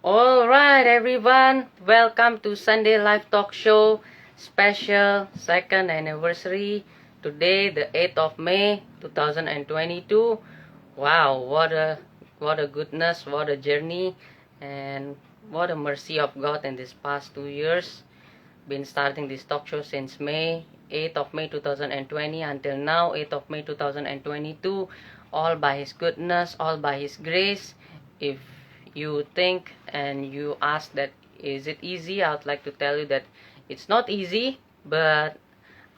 Alright everyone, welcome to Sunday Live Talk Show special second anniversary. Today the 8th of May 2022. Wow, what a goodness, what a journey, and what a mercy of God in this past 2 years. Been starting this talk show since May 8th of May 2020 until now 8th of May 2022, all by His goodness, all by His grace. If you think and you ask that is it easy, I would like to tell you that it's not easy, but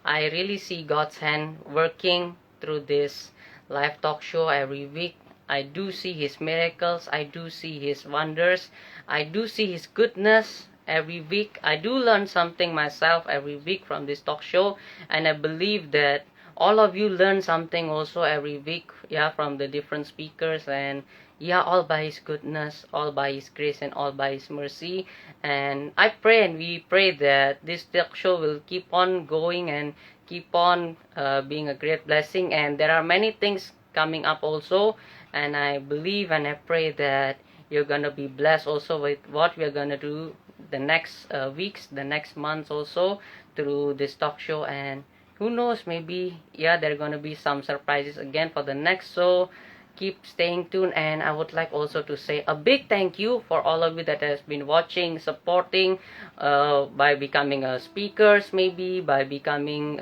I really see God's hand working through this live talk show every week. I do see His miracles, I do see His wonders, I do see His goodness every week. I do learn something myself every week from this talk show, and I believe that all of you learn something also every week, from the different speakers, and all by His goodness, all by His grace, and all by His mercy. And I pray and we pray that this talk show will keep on going and keep on being a great blessing. And there are many things coming up also, and I believe and I pray that you're gonna be blessed also with what we're gonna do the next weeks, the next months also through this talk show. And who knows, maybe there are gonna be some surprises again for the next. So keep staying tuned, and I would like also to say a big thank you for all of you that has been watching, supporting, by becoming speakers, maybe by becoming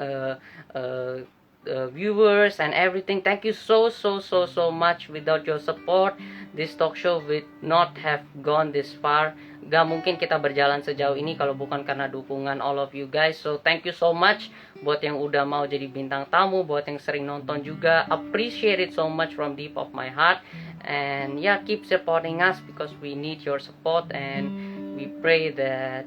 viewers and everything. Thank you so much. Without your support, this talk show would not have gone this far. Gak mungkin kita berjalan sejauh ini kalau bukan karena dukungan all of you guys. So thank you so much buat yang udah mau jadi bintang tamu, buat yang sering nonton juga. Appreciate it so much from deep of my heart. And keep supporting us because we need your support, and we pray that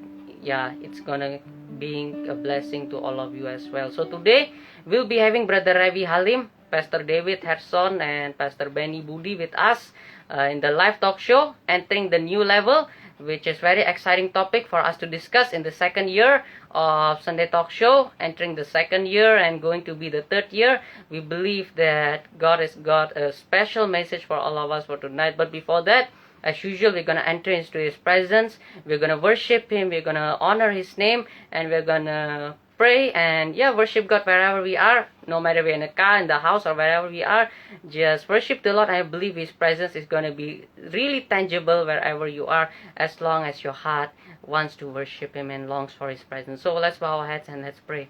it's gonna being a blessing to all of you as well. So today we'll be having Brother Ravi Halim, Pastor David Herson, and Pastor Benny Budi with us in the live talk show, entering the new level, which is very exciting topic for us to discuss in the second year of Sunday Talk Show, entering the second year and going to be the third year. We believe that God has got a special message for all of us for tonight. But before that, as usual, we're going to enter into His presence. We're going to worship Him. We're going to honor His name. And we're going to pray and worship God wherever we are. No matter we're in a car, in the house, or wherever we are. Just worship the Lord. I believe His presence is going to be really tangible wherever you are, as long as your heart wants to worship Him and longs for His presence. So let's bow our heads and let's pray.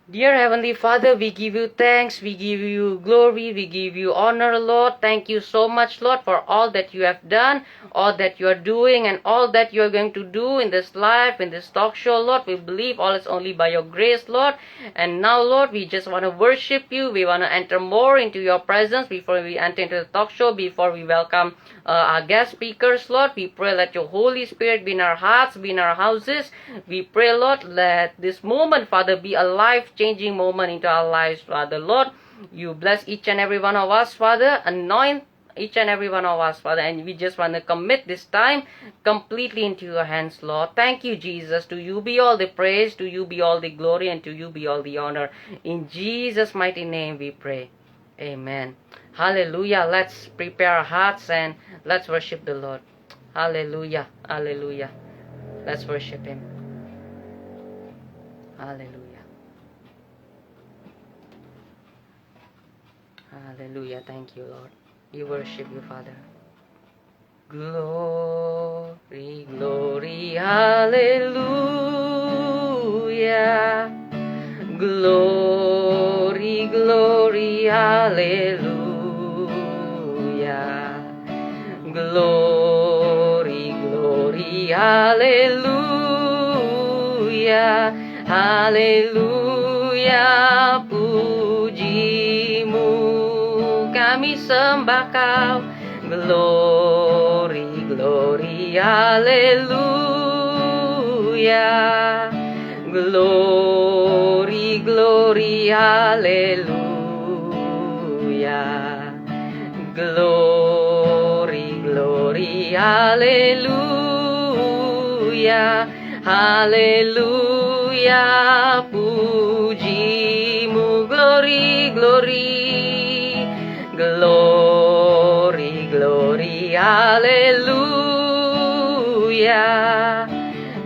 Dear Heavenly Father, we give you thanks, we give you glory, we give you honor, Lord. Thank you so much, Lord, for all that you have done, all that you are doing, and all that you are going to do in this life, in this talk show, Lord. We believe all is only by your grace, Lord. And now, Lord, we just want to worship you. We want to enter more into your presence before we enter into the talk show, before we welcome our guest speakers, Lord. We pray let your Holy Spirit be in our hearts, be in our houses. We pray, Lord, let this moment, Father, be a life-changing moment into our lives, Father. Lord, you bless each and every one of us, Father. Anoint each and every one of us, Father. And we just want to commit this time completely into your hands, Lord. Thank you, Jesus. To you be all the praise, to you be all the glory, and to you be all the honor. In Jesus' mighty name we pray. Amen. Hallelujah. Let's prepare our hearts and let's worship the Lord. Hallelujah. Hallelujah. Let's worship Him. Hallelujah. Hallelujah. Thank you, Lord. We worship you, Father. Glory, glory, hallelujah. Glory, glory, hallelujah. Glory, glory, hallelujah. Hallelujah, pujimu kami sembah kau. Glory, glory, hallelujah. Glory, glory, hallelujah. Glory, glory, hallelujah. Hallelujah, pujimu. Glory, glory. Glory, glory, hallelujah. haleluya.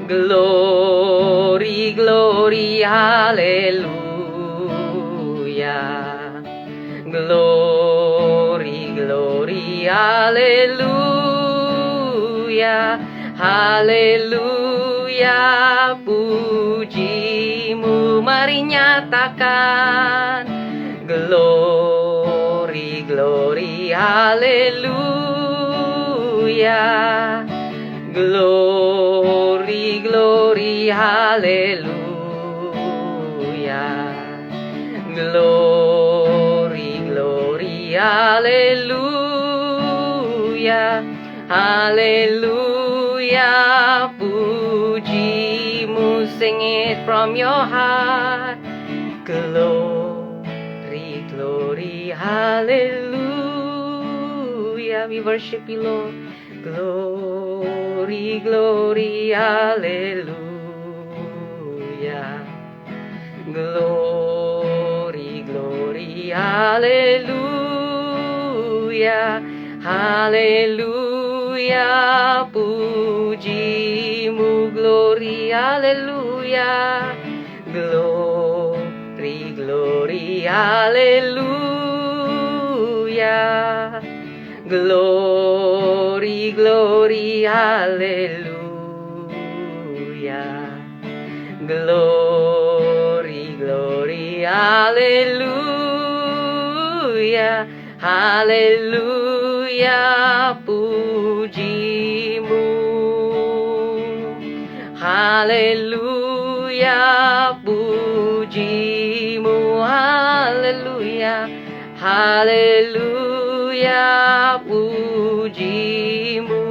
Glory, glory, haleluya. Glory, glory, haleluya. Haleluya, pujimu mari nyatakan. Glory, glory, haleluya. Glory, glory, haleluya. Glory, glory, haleluya. Haleluya, pujimu, sing it from your heart. Glory, glory, haleluya. We worship you, Lord. Glory, glory, haleluya. Glory, glory, haleluya. Haleluya, pujimu, glory, haleluya. Glory, glory, haleluya. Glory, glory, haleluya. Glory, glory, haleluya. Haleluya, pujimu. Haleluya, pujimu. Haleluya. Haleluya, pujimu.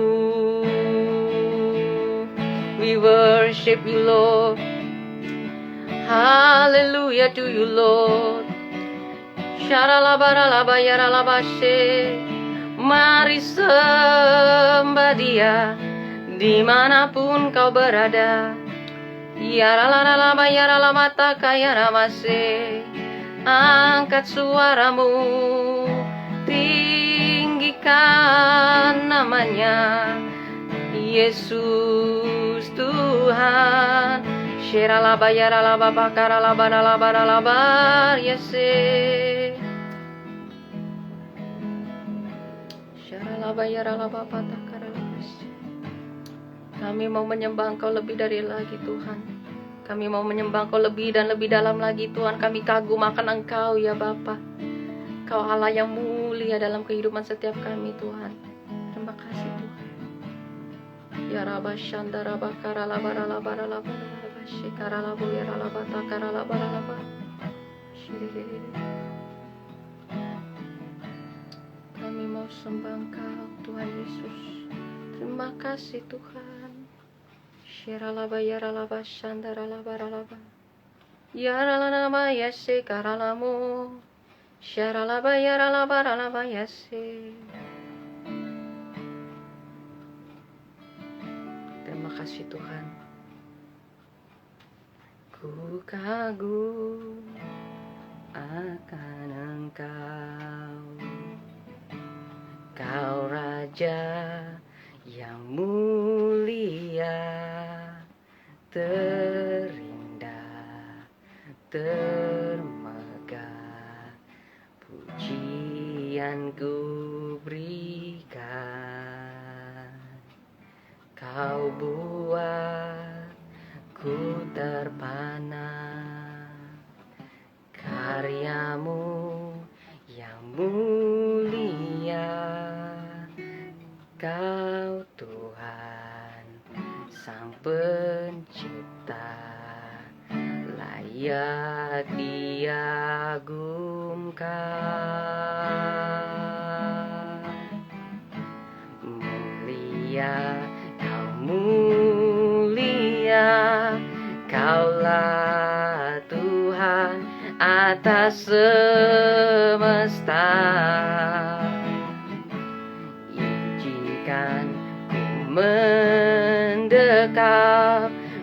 We worship you, Lord. Hallelujah to you, Lord. Syaralabaralabayaralabashe. Mari sembah Dia dimanapun kau berada. Yaralalalabaralamatayaramase. Angkat suaramu, tinggikan namanya, Yesus Tuhan. Syaralabayaralababakaralabaralabaralabar yase. Syaralabayaralababakaralabas. Kami mau menyembah Engkau lebih dari lagi, Tuhan. Kami mau menyembah Engkau lebih dan lebih dalam lagi, Tuhan. Kami kagum akan Engkau, ya Bapa. Kau Allah yang mulia dalam kehidupan setiap kami, Tuhan. Terima kasih, Tuhan. Ya Rabba Shandara Bakara Labara Labara Labara Shikara Labu Yara Labata Kara Labara Labara. Kami mau sembah Engkau, Tuhan Yesus. Terima kasih, Tuhan. Shiralaba Yaralaba Shandara Labara Labara. Yaralama Yase Karalamu. Syaralaba Yaralabara Labara Yase. Terima kasih, Tuhan. Ku kagum akan Engkau, Kau Raja yang mulia, terindah, termegah, pujian ku berikan. Kau buat ku terpana, karyamu yang mulia. Kau Tuhan Sang Pencipta, layak diagungkan. Mulia, Kau mulia, Kaulah Tuhan atas semesta. Izinkan ku mendekap,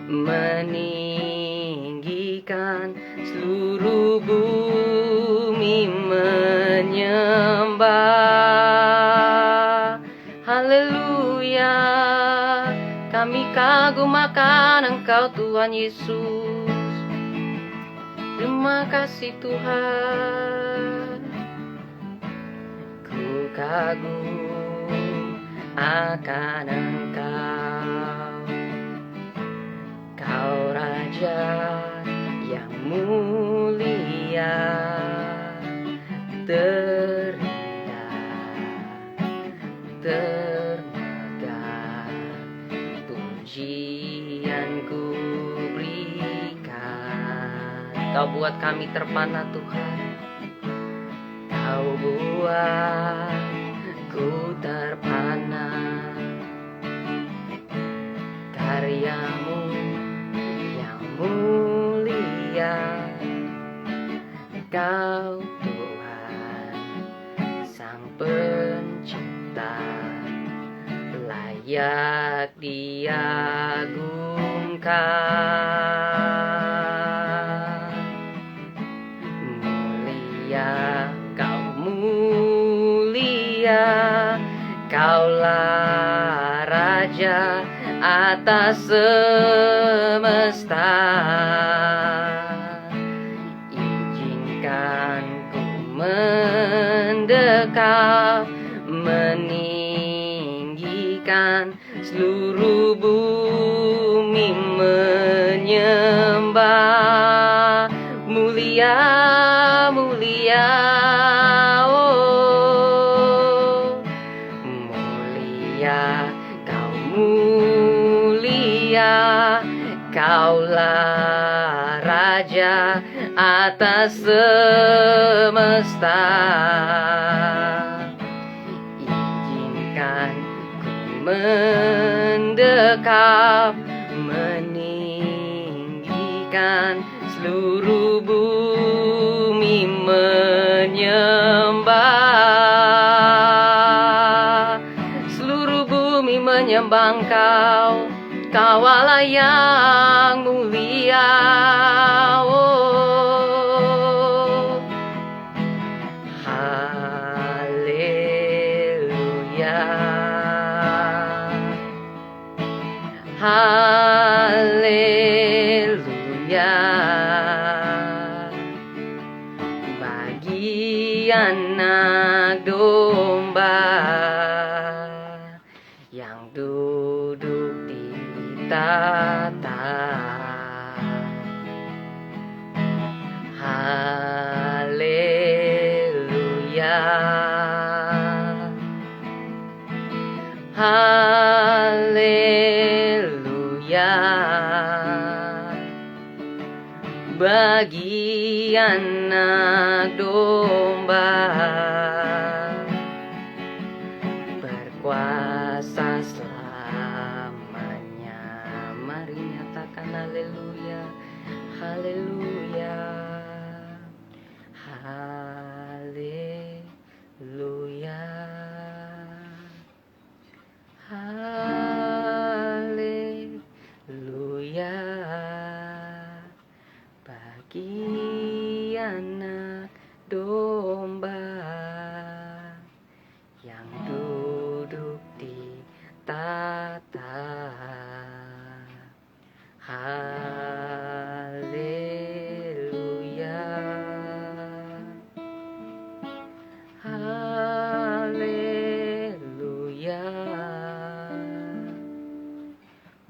meninggikan seluruh bumi menyembah. Haleluya, Kami kagum akan Engkau Tuhan Yesus. Terima kasih Tuhan. Ku kagum akan Engkau, Kau Raja yang mulia, terindah, termegah. Pujianku berikan. Kau buat kami terpana Tuhan. Kau buat ku terpana. Karyamu yang mulia, Kau Tuhan Sang Pencipta, layak diagungkan. Mulia, Kau mulia, Kaulah Raja atas semesta. Izinkan ku mendekat, meninggikan, seluruh bumi menyembah. Mulia, mulia, oh mulia, Kau mulia, Kaulah Raja atas semesta. Izinkan ku mendekat, meninggikan, seluruh bumi menyembah. Seluruh bumi menyembah Engkau, Kau Allah yang mulia. Oh, haleluya, haleluya. Bagi anak domba yang duduk di tata, haleluya, haleluya. Bagi anak domba berkuasa selamanya. Mari nyatakan haleluya, haleluya, haleluya, haleluya. Bagi anak domba yang duduk di tata, haleluya, haleluya.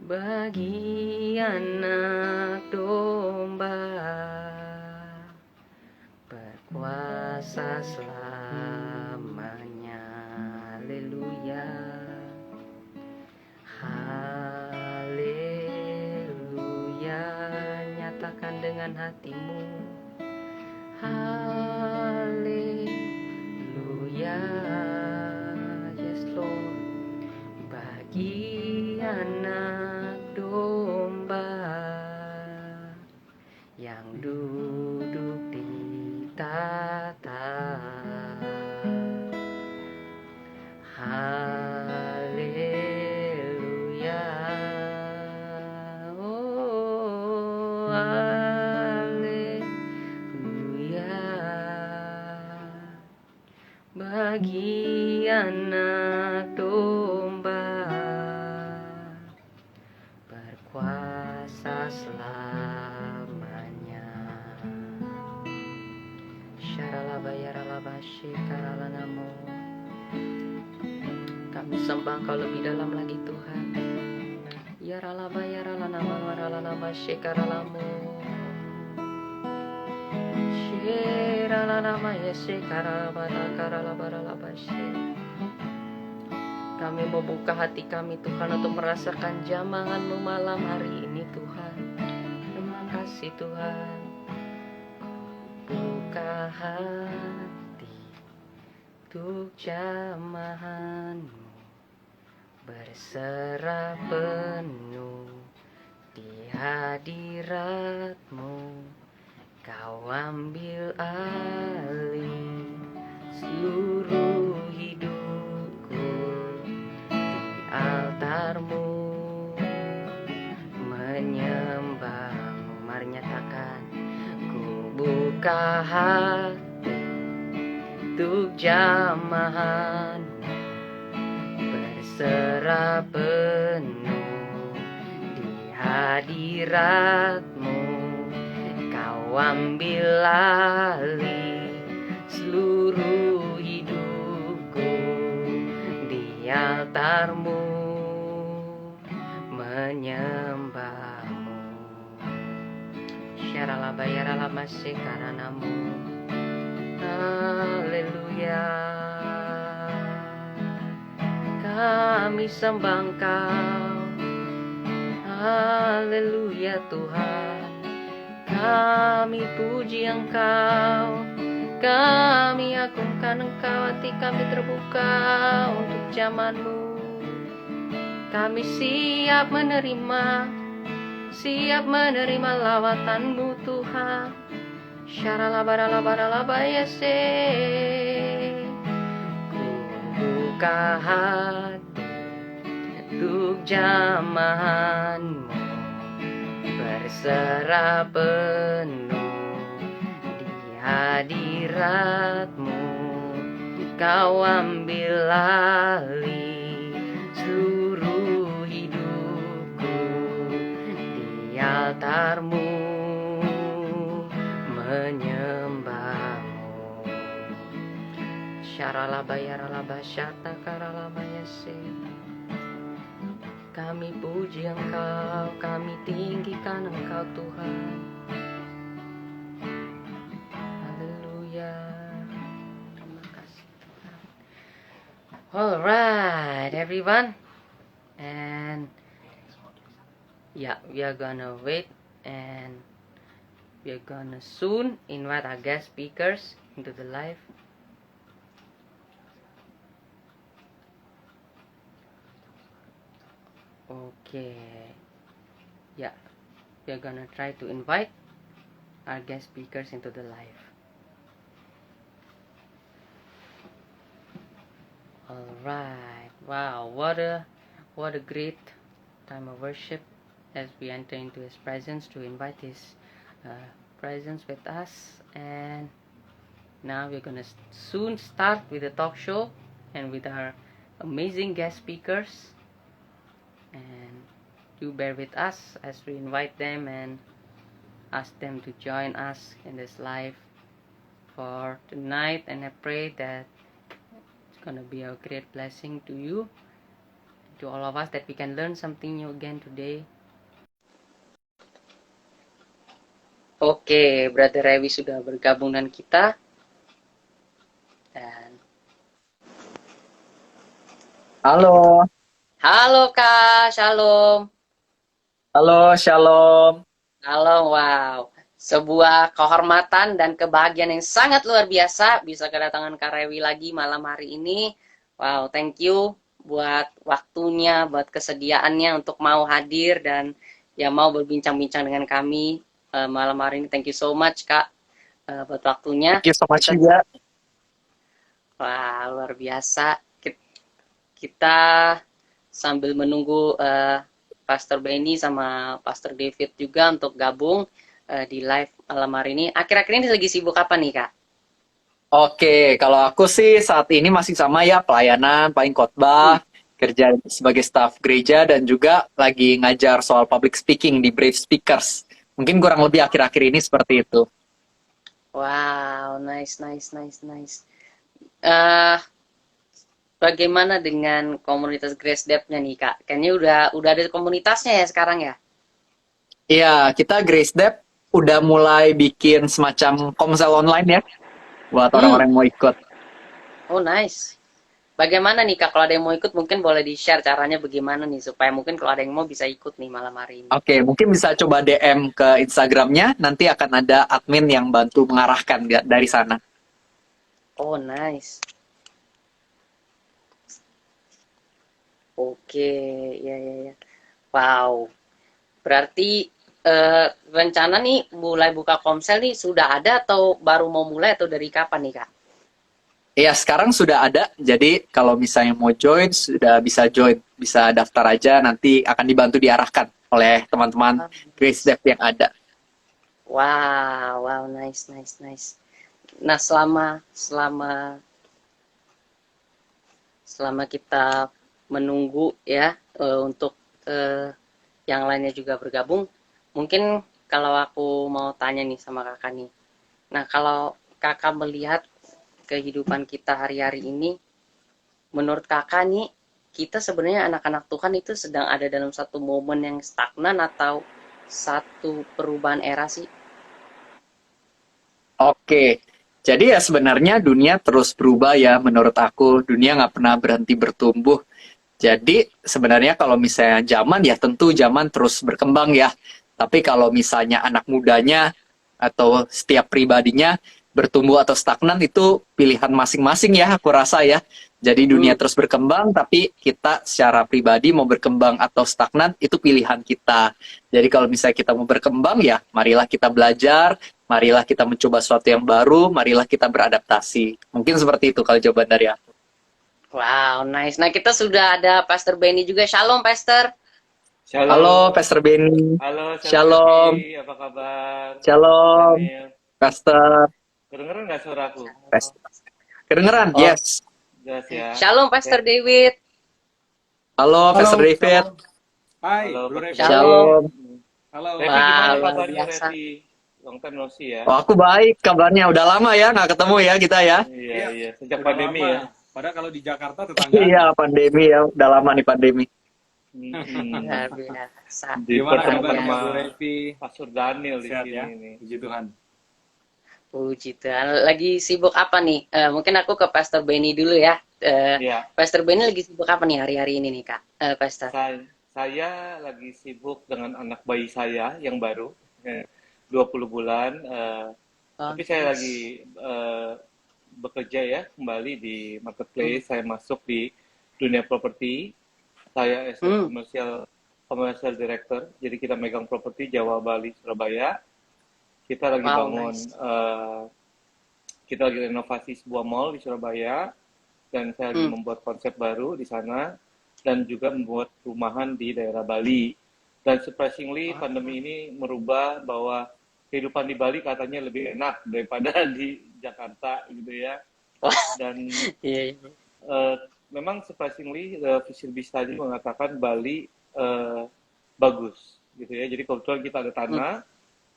Bagi anak domba berkuasa selamanya. Haleluya, haleluya. Nyatakan dengan hatimu, haleluya. Yes Lord. Bagi anak domba yang duduk di tata, haleluya, oh haleluya. Bagi anak domba Kami sembah Kau lebih dalam lagi Tuhan. Ya ralaba ya ralanama ralanama shekaralamu. Sheralanama ya shekarabata karalabaralaba she. Kami membuka hati kami Tuhan untuk merasakan jamahan-Mu malam hari ini Tuhan. Terima kasih Tuhan. Buka hati untuk jamahan-Mu, berserah penuh di hadirat-Mu. Kau ambil alih seluruh hidupku di altar-Mu, menyembah-Mu. Mari nyatakan, ku buka hati untuk jamahan-Mu, berserah penuh di hadirat-Mu. Kau ambil alih seluruh hidupku di altar-Mu, menyembah-Mu. Syaralabayaralama sekaranamu. Haleluya. Kami sembah Engkau. Haleluya Tuhan. Kami puji Engkau. Kami agungkan Engkau. Hati kami terbuka untuk zaman-Mu. Kami siap menerima lawatan-Mu Tuhan. Syaralabaralabaralabayase. Ku buka hati untuk jamahan-Mu, berserah penuh di hadirat-Mu. Kau ambil alih seluruh hidupku di altar-Mu, menyembah-Mu. Syaralabayaralabasyata karalabayase. Kami puji Engkau, kami tinggikan Engkau Tuhan. Haleluya. Terima kasih Tuhan. Alright everyone. And yeah, we are gonna wait and we are gonna soon invite our guest speakers into the live. Okay, yeah, we are gonna try to invite our guest speakers into the live. All right, wow, what a great time of worship as we enter into His presence to invite His presence with us. And now we're gonna soon start with the talk show and with our amazing guest speakers. And do bear with us as we invite them and ask them to join us in this live for tonight. And I pray that it's gonna be a great blessing to you, to all of us, that we can learn something new again today. Oke, Brother Rewi sudah bergabung dengan kita. Dan Halo, halo Kak, Shalom. halo, shalom. Halo, wow. Sebuah kehormatan dan kebahagiaan yang sangat luar biasa bisa kedatangan Kak Rewi lagi malam hari ini. Wow, thank you buat waktunya, buat kesediaannya untuk mau hadir dan ya mau berbincang-bincang dengan kami malam hari ini. Thank you so much Kak buat waktunya. Thank you so much juga. Wah, luar biasa. Kita sambil menunggu Pastor Benny sama Pastor David juga untuk gabung di live malam hari ini. Akhir-akhir ini lagi sibuk apa nih Kak? Oke, kalau aku sih saat ini masih sama ya, pelayanan, paling khotbah, kerja sebagai staf gereja, dan juga lagi ngajar soal public speaking di Brave Speakers. Mungkin kurang lebih akhir-akhir ini seperti itu. Wow, nice. bagaimana dengan komunitas Grace Dep-nya nih Kak? Kayaknya udah ada komunitasnya ya sekarang ya? Iya, kita Grace Dep udah mulai bikin semacam komsel online ya buat Hmm, orang-orang yang mau ikut. oh nice. Bagaimana nih Kak, kalau ada yang mau ikut mungkin boleh di-share caranya bagaimana nih, supaya mungkin kalau ada yang mau bisa ikut nih malam hari ini. Oke, mungkin bisa coba DM ke Instagramnya, nanti akan ada admin yang bantu mengarahkan dari sana. Oh nice. Oke, ya ya ya. Wow. Berarti rencana nih mulai buka komsel nih sudah ada atau baru mau mulai atau dari kapan nih Kak? Iya, sekarang sudah ada, jadi kalau misalnya mau join, sudah bisa join. Bisa daftar aja, nanti akan dibantu diarahkan oleh teman-teman Ah, Grace nice. Dev yang ada. Wow, wow, nice, nice, nice. Nah, selama kita menunggu ya untuk eh, yang lainnya juga bergabung, mungkin kalau aku mau tanya nih sama kakak nih. Nah, kalau kakak melihat kehidupan kita hari-hari ini, menurut kakak nih, kita sebenarnya anak-anak Tuhan itu sedang ada dalam satu momen yang stagnan atau satu perubahan era sih? Oke, jadi ya sebenarnya dunia terus berubah ya menurut aku. Dunia nggak pernah berhenti bertumbuh. Jadi sebenarnya kalau misalnya zaman ya tentu zaman terus berkembang ya. Tapi kalau misalnya anak mudanya atau setiap pribadinya bertumbuh atau stagnan itu pilihan masing-masing ya aku rasa ya. Jadi dunia Hmm, terus berkembang tapi kita secara pribadi mau berkembang atau stagnan itu pilihan kita. Jadi kalau misalnya kita mau berkembang ya marilah kita belajar, marilah kita mencoba sesuatu yang baru, marilah kita beradaptasi. Mungkin seperti itu kalau jawaban dari aku. wow, nice. Nah, kita sudah ada Pastor Benny juga. Shalom, Pastor. Halo, Shalom, Pastor Benny. halo Saudara Shalom. Revi, apa kabar? Shalom, Daniel, Pastor. kedengeran nggak suaraku? Kedengeran? Oh, Yes. Jelas ya. shalom, Oke, Pastor David. Halo, Pastor Halo, David. Shalom. Hai, halo Bro Pastor Revi. David. Shalom. Shalom. Halo. Revi Wah, gimana luar kabarnya biasa. Revi? Long time no see ya. Oh, aku baik kabarnya. Udah lama ya nggak ketemu ya kita ya. Iya, Iya, iya, sejak udah pandemi lama. ya. Padahal kalau di Jakarta tetanggaan Iya, ya. pandemi ya. Udah lama nih pandemi. Mm-mm. Luar biasa. Gimana Luar Dipertemukan kabarnya, sama Bro biasa. Revi? Pastor Daniel di Sehat sini ya? nih. Puji Tuhan. Puji Tuhan. Lagi sibuk apa nih? Mungkin aku ke Pastor Benny dulu ya. Iya, Pastor Benny lagi sibuk apa nih hari-hari ini nih, Kak? Pastor. saya lagi sibuk dengan anak bayi saya yang baru, 20 bulan. Oh, Tapi saya nice. lagi bekerja ya kembali di marketplace. Saya masuk di dunia properti. Saya as a Hmm. commercial director. Jadi kita megang properti Jawa, Bali, Surabaya. Kita lagi Wow, bangun, nice. kita lagi renovasi sebuah mall di Surabaya dan saya lagi Hmm. membuat konsep baru di sana dan juga membuat perumahan di daerah Bali. Dan surprisingly pandemi ini merubah bahwa kehidupan di Bali katanya lebih enak daripada di Jakarta gitu ya. Wah, Dan iya, iya. memang surprisingly Visual Beast tadi mengatakan Bali bagus gitu ya. Jadi kebetulan kita ada Hmm. tanah,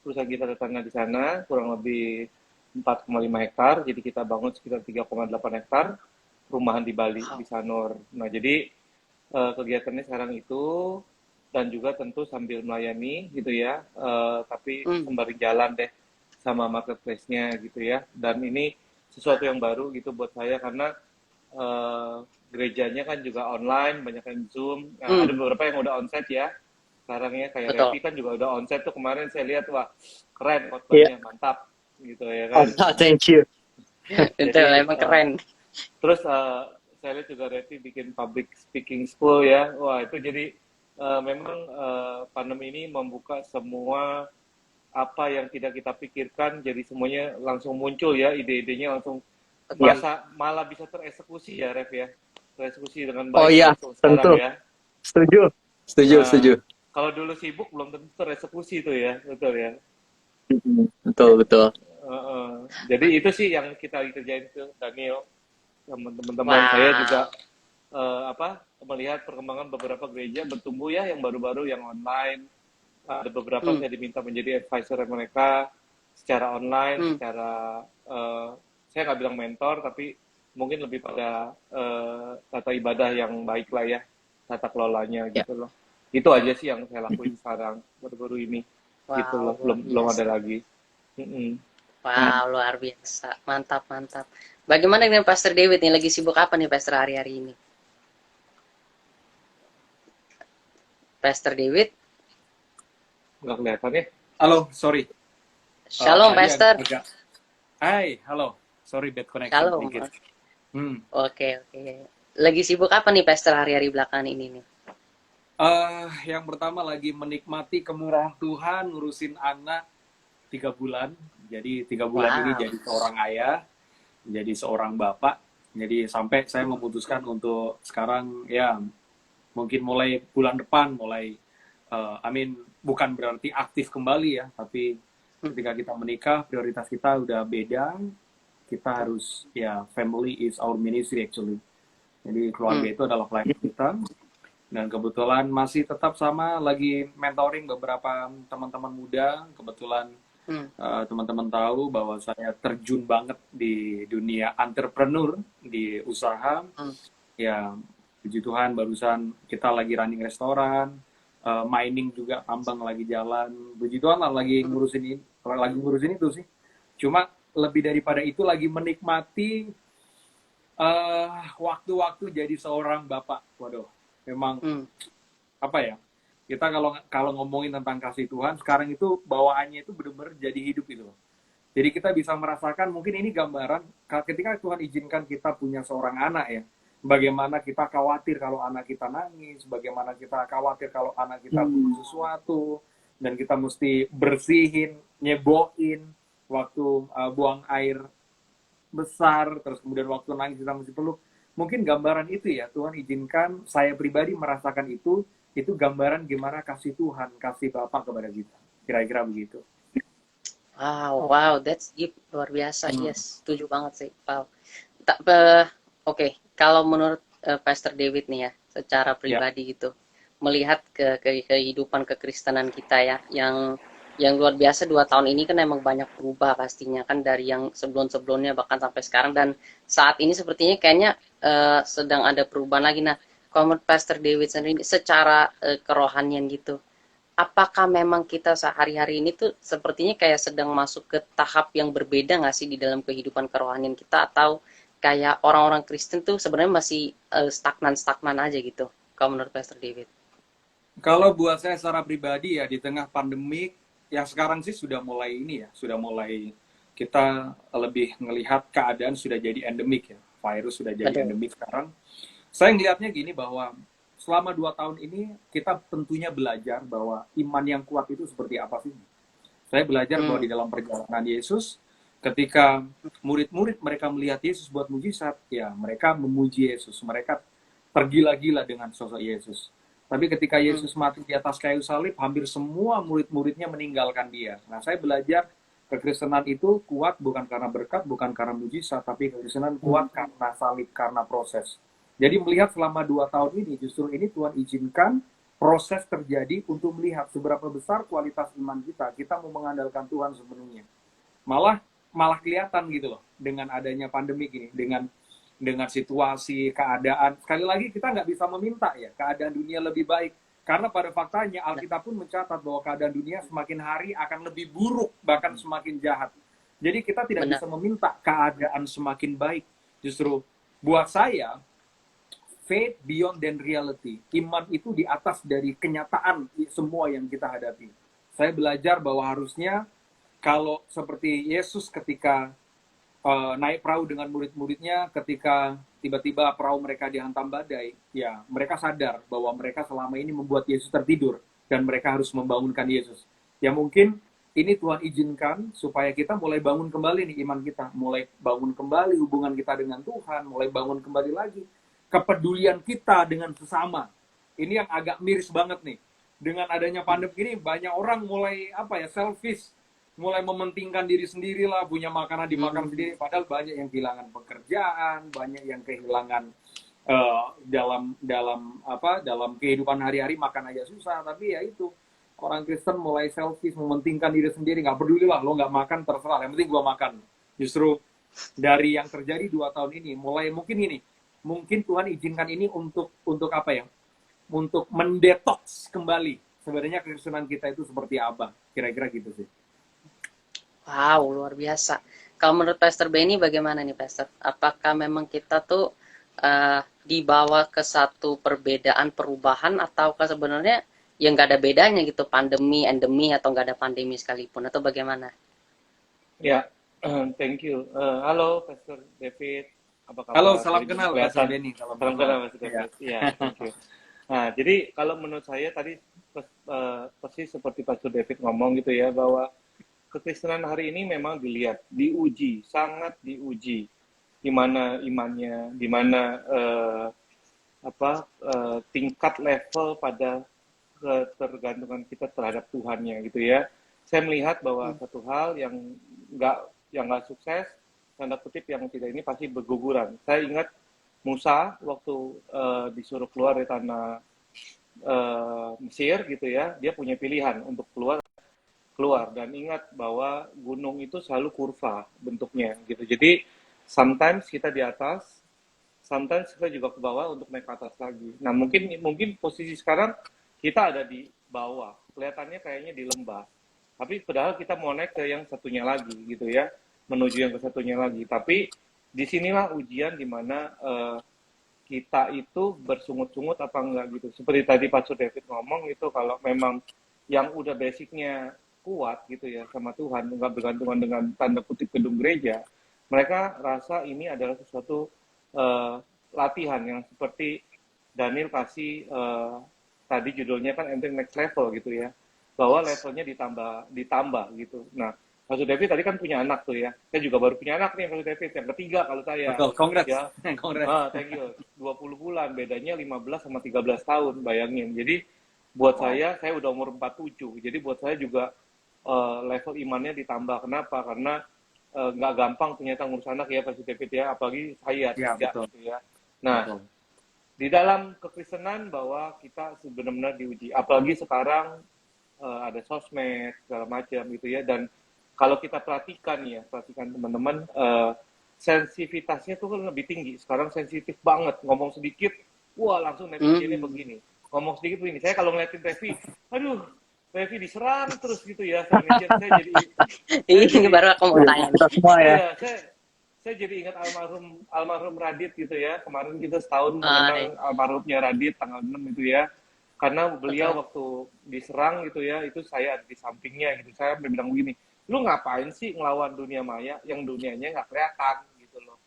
perusahaan kita ada tanah di sana kurang lebih 4,5 hektar. Jadi kita bangun sekitar 3,8 hektar perumahan di Bali Wow. di Sanur. Nah jadi kegiatannya sekarang itu dan juga tentu sambil melayani gitu ya, tapi Hmm. sembari jalan deh sama marketplace-nya gitu ya. Dan ini sesuatu yang baru gitu buat saya karena eh, gerejanya kan juga online, banyak yang Zoom. Nah, ada Hmm. beberapa yang udah onsite ya. Sekarang ya kayak Betul. Revi kan juga udah onsite tuh kemarin saya lihat wah keren Iya. khotbahnya mantap gitu ya Oh, kan. thank you. Betul, Jadi emang keren. terus saya lihat juga Revi bikin public speaking school ya. Wah itu jadi memang pandemi ini membuka semua apa yang tidak kita pikirkan jadi semuanya langsung muncul ya ide-idenya langsung Betul. malah bisa tereksekusi ya Rev ya tereksekusi dengan Oh baik iya, langsung sekarang tentu. ya. Setuju. Setuju, setuju. Kalau dulu sibuk belum tentu tereksekusi itu ya betul ya. Betul, betul. Jadi itu sih yang kita lagi kerjain tuh Daniel teman-teman saya juga Wow. melihat perkembangan beberapa gereja bertumbuh ya yang baru-baru yang online. Ada beberapa Hmm. saya diminta menjadi advisor mereka secara online, Hmm. secara saya nggak bilang mentor tapi mungkin lebih pada tata ibadah yang baik lah ya, tata kelolanya Ya. gitu loh. Itu aja sih yang saya lakuin sekarang baru-baru ini gitu Wow, loh, luar belum ada biasa. lagi. Mm-mm. Wow, luar biasa. Mantap, mantap. Bagaimana dengan Pastor David nih? Lagi sibuk apa nih Pastor hari-hari ini? Pastor David? Nggak kelihatan ya. Halo, sorry. Shalom, Tadi Pastor. agak. Hai, halo. Sorry, bad connection Shalom. dikit. Hmm. Oke, oke. Lagi sibuk apa nih Pastor hari-hari belakangan ini nih? Yang pertama lagi menikmati kemurahan Tuhan, ngurusin anak 3 bulan. Jadi 3 bulan ini Wow. jadi seorang ayah, jadi seorang bapak. Jadi sampai saya memutuskan untuk sekarang ya mungkin mulai bulan depan mulai bukan berarti aktif kembali ya, tapi ketika kita menikah prioritas kita udah beda. Kita harus ya family is our ministry actually. Jadi keluarga itu adalah pelayan kita. Dan kebetulan masih tetap sama lagi mentoring beberapa teman-teman muda. Kebetulan teman-teman tahu bahwa saya terjun banget di dunia entrepreneur, di usaha. Ya, puji Tuhan barusan kita lagi running restoran, mining juga, tambang lagi jalan. Puji Tuhan lah lagi ngurusin itu sih. Cuma lebih daripada itu lagi menikmati waktu-waktu jadi seorang bapak. Waduh, memang apa ya? Kita kalau ngomongin tentang kasih Tuhan, sekarang itu bawaannya itu benar-benar jadi hidup itu loh. Jadi kita bisa merasakan, mungkin ini gambaran ketika Tuhan izinkan kita punya seorang anak ya. Bagaimana kita khawatir kalau anak kita nangis, bagaimana kita khawatir kalau anak kita butuh sesuatu, dan kita mesti bersihin, nyeboin, waktu buang air besar, terus kemudian waktu nangis kita mesti peluk. Mungkin gambaran itu ya, Tuhan izinkan saya pribadi merasakan itu gambaran gimana kasih Tuhan, kasih Bapa kepada kita. Kira-kira begitu. Wow, that's deep, luar biasa. Yes, setuju banget sih. Wow. Oke, kalau menurut Pastor David nih ya, secara pribadi gitu, melihat ke kehidupan kekristenan kita ya, yang luar biasa 2 tahun ini kan emang banyak berubah pastinya kan dari yang sebelum-sebelumnya bahkan sampai sekarang, dan saat ini sepertinya kayaknya sedang ada perubahan lagi. Nah, kalau menurut Pastor David sendiri secara kerohanian gitu, apakah memang kita sehari-hari ini tuh sepertinya kayak sedang masuk ke tahap yang berbeda nggak sih di dalam kehidupan kerohanian kita, atau kayak orang-orang Kristen tuh sebenarnya masih stagnan aja gitu, kalau menurut Pastor David? Kalau buat saya secara pribadi ya, di tengah pandemik yang sekarang sih sudah mulai ini ya, sudah mulai kita lebih ngelihat keadaan sudah jadi endemik ya, virus sudah jadi endemik sekarang. Saya ngelihatnya gini, bahwa selama 2 tahun ini kita tentunya belajar bahwa iman yang kuat itu seperti apa sih. Saya belajar bahwa di dalam perjalanan Yesus, ketika murid-murid mereka melihat Yesus buat mujizat, ya mereka memuji Yesus, mereka tergila-gila dengan sosok Yesus. Tapi ketika Yesus mati di atas kayu salib, hampir semua murid-muridnya meninggalkan dia. Nah, saya belajar kekristenan itu kuat bukan karena berkat, bukan karena mujizat, tapi kekristenan kuat karena salib, karena proses. Jadi melihat selama 2 tahun ini, justru ini Tuhan izinkan proses terjadi untuk melihat seberapa besar kualitas iman kita. Kita mau mengandalkan Tuhan sepenuhnya. Malah kelihatan gitu loh, dengan adanya pandemi ini, dengan situasi, keadaan. Sekali lagi kita nggak bisa meminta ya keadaan dunia lebih baik. Karena pada faktanya Alkitab pun mencatat bahwa keadaan dunia semakin hari akan lebih buruk, bahkan semakin jahat. Jadi kita tidak bisa meminta keadaan semakin baik. Justru buat saya, faith beyond than reality. Iman itu di atas dari kenyataan semua yang kita hadapi. Saya belajar bahwa harusnya kalau seperti Yesus ketika naik perahu dengan murid-muridnya, ketika tiba-tiba perahu mereka dihantam badai, ya mereka sadar bahwa mereka selama ini membuat Yesus tertidur dan mereka harus membangunkan Yesus. Ya mungkin ini Tuhan izinkan supaya kita mulai bangun kembali nih iman kita, mulai bangun kembali hubungan kita dengan Tuhan, mulai bangun kembali lagi kepedulian kita dengan sesama. Ini yang agak miris banget nih. Dengan adanya pandemi ini banyak orang mulai selfish, mulai mementingkan diri sendiri lah, punya makanan dimakan sendiri, padahal banyak yang kehilangan pekerjaan, banyak yang kehilangan dalam kehidupan hari-hari makan aja susah. Tapi ya itu, orang Kristen mulai selfish, mementingkan diri sendiri, nggak peduli lah, lo nggak makan terserah, yang penting gua makan. Justru dari yang terjadi 2 tahun ini, mulai mungkin Tuhan izinkan ini untuk apa ya? Untuk mendetoks kembali sebenarnya kekristenan kita itu seperti apa, kira-kira gitu sih. Wow, luar biasa. Kalau menurut Pastor Benny bagaimana nih Pastor? Apakah memang kita tuh dibawa ke satu perbedaan perubahan ataukah sebenarnya yang nggak ada bedanya gitu, pandemi, endemi atau nggak ada pandemi sekalipun atau bagaimana? Ya, thank you. Halo, Pastor David. Apa kabar? Halo, salam Jadi kenal kelihatan. Pastor Benny. Salam Salam kenal, Pastor Ya. David. Iya, thank you. Nah, jadi kalau menurut saya tadi persis seperti Pastor David ngomong gitu ya, bahwa kekristenan hari ini memang dilihat, diuji, sangat diuji. Di mana imannya, di mana tingkat level pada ketergantungan kita terhadap Tuhannya gitu ya. Saya melihat bahwa satu hal yang nggak sukses, tanda kutip yang tidak ini pasti berguguran. Saya ingat Musa waktu disuruh keluar dari tanah Mesir gitu ya, dia punya pilihan untuk keluar dan ingat bahwa gunung itu selalu kurva bentuknya gitu. Jadi sometimes kita di atas, sometimes kita juga ke bawah untuk naik ke atas lagi. Nah, mungkin posisi sekarang kita ada di bawah. Kelihatannya kayaknya di lembah. Tapi padahal kita mau naik ke yang satunya lagi gitu ya, menuju yang ke satunya lagi. Tapi disinilah ujian di mana kita itu bersungut-sungut apa enggak gitu. Seperti tadi Pastor David ngomong itu, kalau memang yang udah basicnya kuat gitu ya sama Tuhan, nggak bergantungan dengan tanda kutip gedung gereja, mereka rasa ini adalah sesuatu latihan yang seperti Daniel kasih tadi judulnya kan entering next level gitu ya, bahwa levelnya ditambah gitu. Nah, Pastor David tadi kan punya anak tuh ya, saya juga baru punya anak nih Pastor David, yang ketiga kalau saya. Betul, congrats. Ya, Congrats. thank you. 20 bulan, bedanya 15 sama 13 tahun, bayangin. Jadi buat saya udah umur 47, jadi buat saya juga level imannya ditambah. Kenapa? Karena nggak gampang ternyata ngurus anak ya Pastor David ya, apalagi saya Ya, tidak betul. gitu ya. Nah, Betul. di dalam kekristenan bahwa kita benar-benar diuji, apalagi sekarang ada sosmed segala macam gitu ya. Dan kalau kita perhatikan teman-teman, sensitivitasnya tuh kan lebih tinggi sekarang, sensitif banget, ngomong sedikit wah langsung netizennya begini, ngomong sedikit begini. Saya kalau ngeliatin Revi, aduh Revi diserang terus gitu ya sama netizen. Ini baru aku mau tanya nih. Kita semua ya. Iya, saya jadi ingat almarhum Radit gitu ya. Kemarin kita setahun mengenang almarhumnya Radit tanggal 6 itu ya. Karena beliau waktu diserang gitu ya, itu saya ada di sampingnya gitu. Saya bilang begini, lu ngapain sih ngelawan dunia maya yang dunianya nggak kelihatan gitu loh.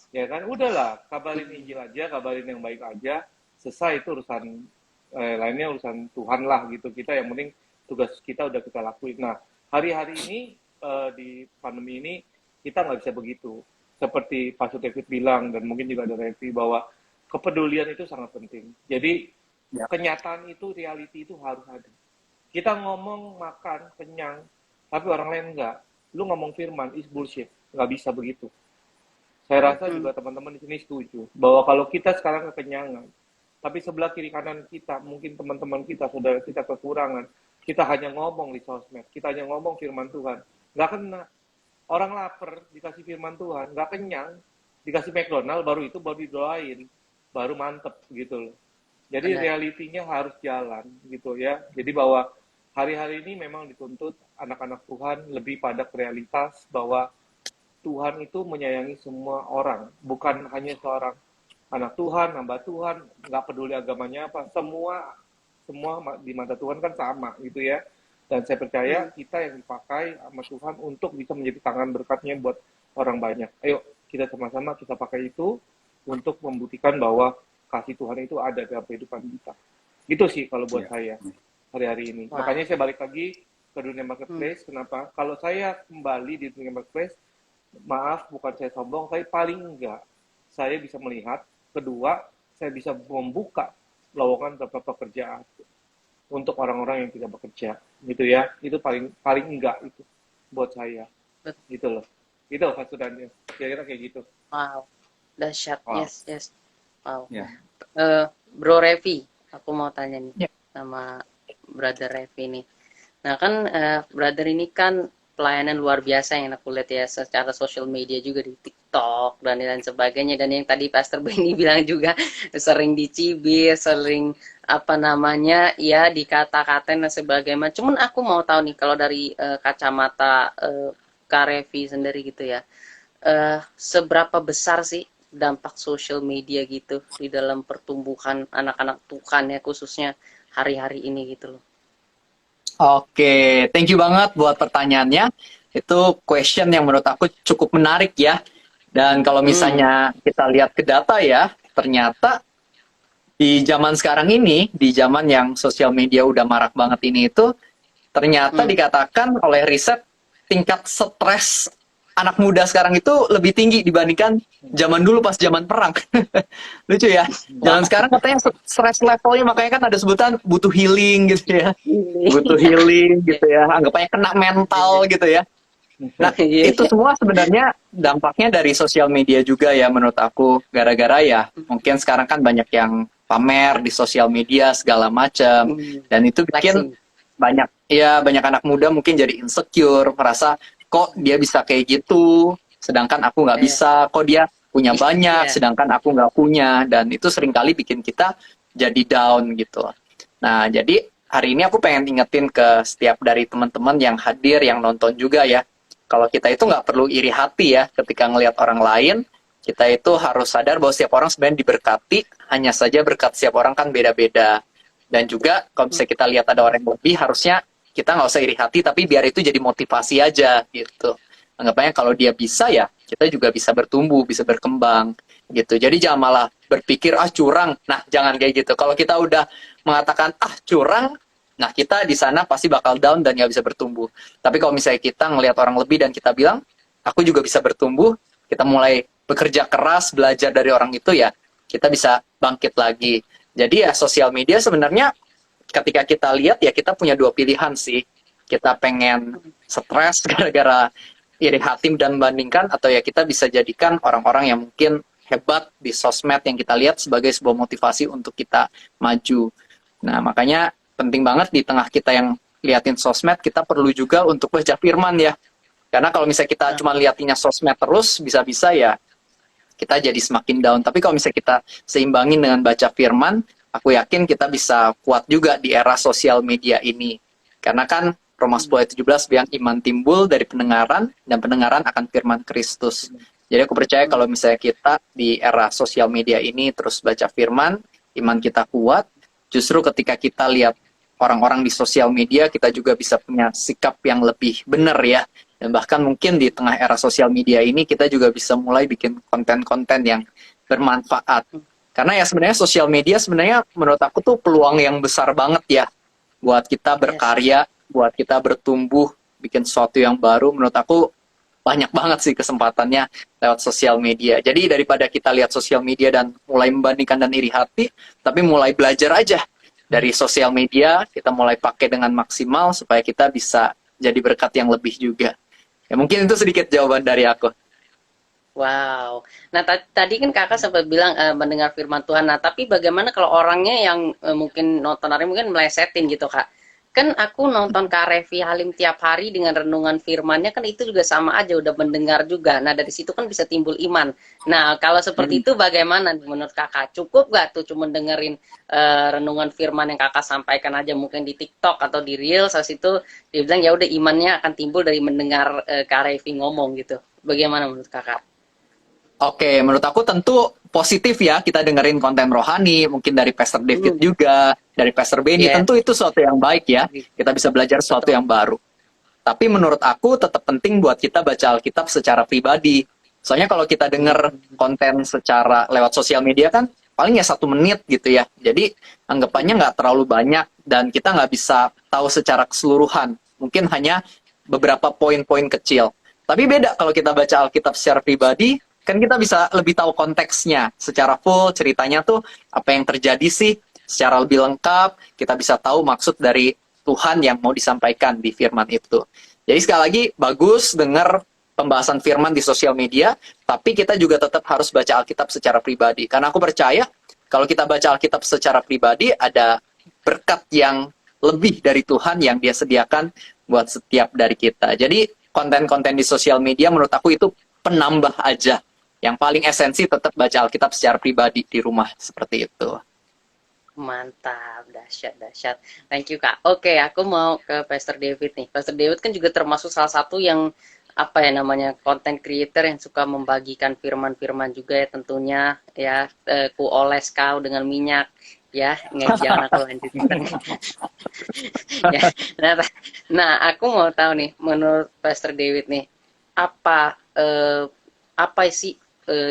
Ya kan, udahlah, kabarin Injil aja, kabarin yang baik aja. Selesai, itu urusan lainnya urusan Tuhan lah gitu. Kita yang penting tugas kita udah kita lakuin. Nah, hari-hari ini di pandemi ini kita nggak bisa begitu. Seperti Pastor David bilang, dan mungkin juga ada Revi, bahwa kepedulian itu sangat penting. Jadi kenyataan itu, reality itu harus ada. Kita ngomong makan kenyang, tapi orang lain enggak. Lu ngomong firman is bullshit, nggak bisa begitu. Saya rasa juga teman-teman di sini setuju bahwa kalau kita sekarang kekenyangan, tapi sebelah kiri kanan kita, mungkin teman-teman kita, saudara kita kekurangan, kita hanya ngomong di sosmed, kita hanya ngomong firman Tuhan, nggak kena. Orang lapar dikasih firman Tuhan, nggak kenyang, dikasih McDonald, baru didoain, baru mantep gitu loh. Jadi realitinya harus jalan gitu ya. Jadi bahwa hari-hari ini memang dituntut anak-anak Tuhan lebih pada realitas bahwa Tuhan itu menyayangi semua orang, bukan hanya seorang anak Tuhan, hamba Tuhan, nggak peduli agamanya apa, semua di mata Tuhan kan sama gitu ya. Dan saya percaya kita yang dipakai sama Tuhan untuk bisa menjadi tangan berkatnya buat orang banyak. Ayo kita sama-sama kita pakai itu untuk membuktikan bahwa kasih Tuhan itu ada dalam kehidupan kita. Gitu sih kalau buat saya hari-hari ini. Wah. Makanya saya balik lagi ke dunia marketplace. Kenapa? Kalau saya kembali di dunia marketplace, maaf bukan saya sombong, tapi paling enggak saya bisa melihat. Kedua, saya bisa membuka lowongan beberapa pekerjaan untuk orang-orang yang tidak bekerja, gitu ya. Itu paling enggak itu buat saya, gitu loh. Itu Pak Daniel, kira-kira kayak gitu. Wow, dahsyat. Wow. Yes. Wow. Ya. Bro Revi, aku mau tanya nih Ya. sama Brother Revi nih. Nah kan Brother ini kan pelayanan luar biasa yang aku lihat ya secara sosial media juga di TikTok dan lain sebagainya. Dan yang tadi Pastor Benny bilang juga sering dicibir, sering apa namanya ya dikata-katain dan sebagainya. Cuman aku mau tahu nih kalau dari kacamata Kak Revi sendiri gitu ya, seberapa besar sih dampak sosial media gitu di dalam pertumbuhan anak-anak Tuhan ya khususnya hari-hari ini gitu loh. Oke, thank you banget buat pertanyaannya. Itu question yang menurut aku cukup menarik ya. Dan kalau misalnya kita lihat ke data ya, ternyata di zaman sekarang ini, di zaman yang sosial media udah marak banget ini itu, ternyata dikatakan oleh riset tingkat stres anak muda sekarang itu lebih tinggi dibandingkan zaman dulu pas zaman perang. Lucu ya. Zaman sekarang katanya stress levelnya, makanya kan ada sebutan butuh healing gitu ya. Butuh healing gitu ya. Anggapannya kena mental gitu ya. Nah, itu semua sebenarnya dampaknya dari sosial media juga ya menurut aku. Gara-gara ya mungkin sekarang kan banyak yang pamer di sosial media segala macam. Dan itu bikin banyak anak muda mungkin jadi insecure, merasa kok dia bisa kayak gitu, sedangkan aku nggak bisa, kok dia punya banyak, sedangkan aku nggak punya, dan itu seringkali bikin kita jadi down gitu. Nah, jadi hari ini aku pengen ingetin ke setiap dari teman-teman yang hadir, yang nonton juga ya, kalau kita itu nggak perlu iri hati ya ketika ngelihat orang lain, kita itu harus sadar bahwa setiap orang sebenarnya diberkati, hanya saja berkat setiap orang kan beda-beda. Dan juga kalau misalnya kita lihat ada orang yang lebih, harusnya kita nggak usah iri hati, tapi biar itu jadi motivasi aja gitu. Anggapannya kalau dia bisa ya, kita juga bisa bertumbuh, bisa berkembang gitu. Jadi jangan malah berpikir curang. Nah, jangan kayak gitu. Kalau kita udah mengatakan curang, nah kita di sana pasti bakal down dan nggak bisa bertumbuh. Tapi kalau misalnya kita ngelihat orang lebih dan kita bilang, aku juga bisa bertumbuh, kita mulai bekerja keras, belajar dari orang itu ya, kita bisa bangkit lagi. Jadi ya sosial media sebenarnya ketika kita lihat ya kita punya dua pilihan sih. Kita pengen stres gara-gara iri hati dan membandingkan, atau ya kita bisa jadikan orang-orang yang mungkin hebat di sosmed yang kita lihat sebagai sebuah motivasi untuk kita maju. Nah, makanya penting banget di tengah kita yang liatin sosmed, kita perlu juga untuk baca firman ya. Karena kalau misalnya kita cuma liatinnya sosmed terus, bisa-bisa ya kita jadi semakin down. Tapi kalau misalnya kita seimbangin dengan baca firman, aku yakin kita bisa kuat juga di era sosial media ini. Karena kan Roma 10 ayat 17 bilang iman timbul dari pendengaran, dan pendengaran akan firman Kristus. Jadi aku percaya kalau misalnya kita di era sosial media ini terus baca firman, iman kita kuat, justru ketika kita lihat orang-orang di sosial media, kita juga bisa punya sikap yang lebih benar ya. Dan bahkan mungkin di tengah era sosial media ini, kita juga bisa mulai bikin konten-konten yang bermanfaat. Karena ya sebenarnya sosial media sebenarnya menurut aku tuh peluang yang besar banget ya buat kita berkarya, buat kita bertumbuh, bikin sesuatu yang baru. Menurut aku banyak banget sih kesempatannya lewat sosial media. Jadi daripada kita lihat sosial media dan mulai membandingkan dan iri hati, tapi mulai belajar aja dari sosial media, kita mulai pakai dengan maksimal supaya kita bisa jadi berkat yang lebih juga. Ya mungkin itu sedikit jawaban dari aku. Wow. Nah, tadi kan kakak sempat bilang mendengar firman Tuhan. Nah, tapi bagaimana kalau orangnya yang mungkin nonton hari mungkin melesetin gitu, Kak? Kan aku nonton Kak Revi Halim tiap hari dengan renungan firmannya, kan itu juga sama aja, udah mendengar juga. Nah, dari situ kan bisa timbul iman. Nah, kalau seperti itu bagaimana menurut kakak? Cukup gak tuh cuma dengerin renungan firman yang kakak sampaikan aja mungkin di TikTok atau di Reels, saat itu dia bilang ya udah imannya akan timbul dari mendengar Kak Revi ngomong gitu. Bagaimana menurut kakak? Oke, menurut aku tentu positif ya kita dengerin konten rohani, mungkin dari Pastor David juga, dari Pastor Benny, tentu itu sesuatu yang baik ya, kita bisa belajar sesuatu yang baru. Tapi menurut aku tetap penting buat kita baca Alkitab secara pribadi. Soalnya kalau kita denger konten secara lewat sosial media kan, paling ya 1 menit gitu ya. Jadi anggapannya nggak terlalu banyak, dan kita nggak bisa tahu secara keseluruhan. Mungkin hanya beberapa poin-poin kecil. Tapi beda kalau kita baca Alkitab secara pribadi, kan kita bisa lebih tahu konteksnya secara full, ceritanya tuh apa yang terjadi sih secara lebih lengkap, kita bisa tahu maksud dari Tuhan yang mau disampaikan di firman itu. Jadi sekali lagi bagus dengar pembahasan firman di sosial media, tapi kita juga tetap harus baca Alkitab secara pribadi. Karena aku percaya kalau kita baca Alkitab secara pribadi, ada berkat yang lebih dari Tuhan yang dia sediakan buat setiap dari kita. Jadi konten-konten di sosial media menurut aku itu penambah aja. Yang paling esensi tetap baca Alkitab secara pribadi di rumah, seperti itu. Mantap, dahsyat, dahsyat. Thank you, Kak. Oke, aku mau ke Pastor David nih. Pastor David kan juga termasuk salah satu yang apa ya namanya content creator yang suka membagikan firman-firman juga ya tentunya ya, ku oles kau dengan minyak ya, nggak, jangan aku lanjutkan. Ya, nah, aku mau tahu nih menurut Pastor David nih apa sih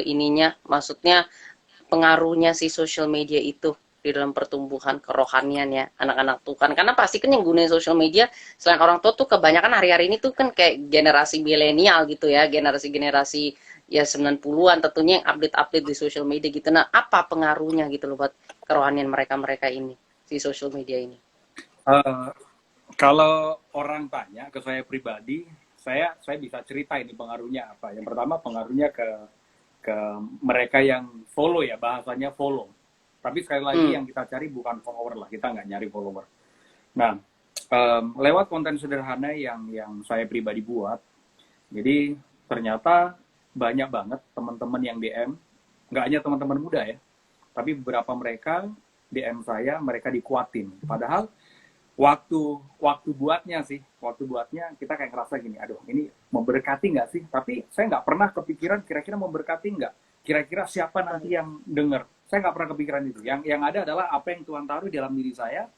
ininya, maksudnya pengaruhnya si social media itu di dalam pertumbuhan kerohanian ya anak-anak tuh kan, karena pasti kan yang gunain social media selain orang tua tuh kebanyakan hari-hari ini tuh kan kayak generasi milenial gitu ya, generasi-generasi ya 90-an tentunya yang update-update di social media gitu. Nah, apa pengaruhnya gitu loh buat kerohanian mereka-mereka ini, si social media ini? Eh, Kalau orang tanya ke saya pribadi, saya bisa cerita ini pengaruhnya apa. Yang pertama pengaruhnya ke mereka yang follow ya, bahasanya follow. Tapi sekali lagi yang kita cari bukan follower lah, kita nggak nyari follower. Nah, lewat konten sederhana yang saya pribadi buat, jadi ternyata banyak banget teman-teman yang DM, nggak hanya teman-teman muda ya, tapi beberapa mereka DM saya, mereka dikuatin. Padahal waktu buatnya kita kayak ngerasa gini, aduh ini memberkati nggak sih? Tapi saya nggak pernah kepikiran kira-kira memberkati nggak, kira-kira siapa nanti yang denger. Saya nggak pernah kepikiran itu. Yang ada adalah apa yang Tuhan taruh dalam diri saya,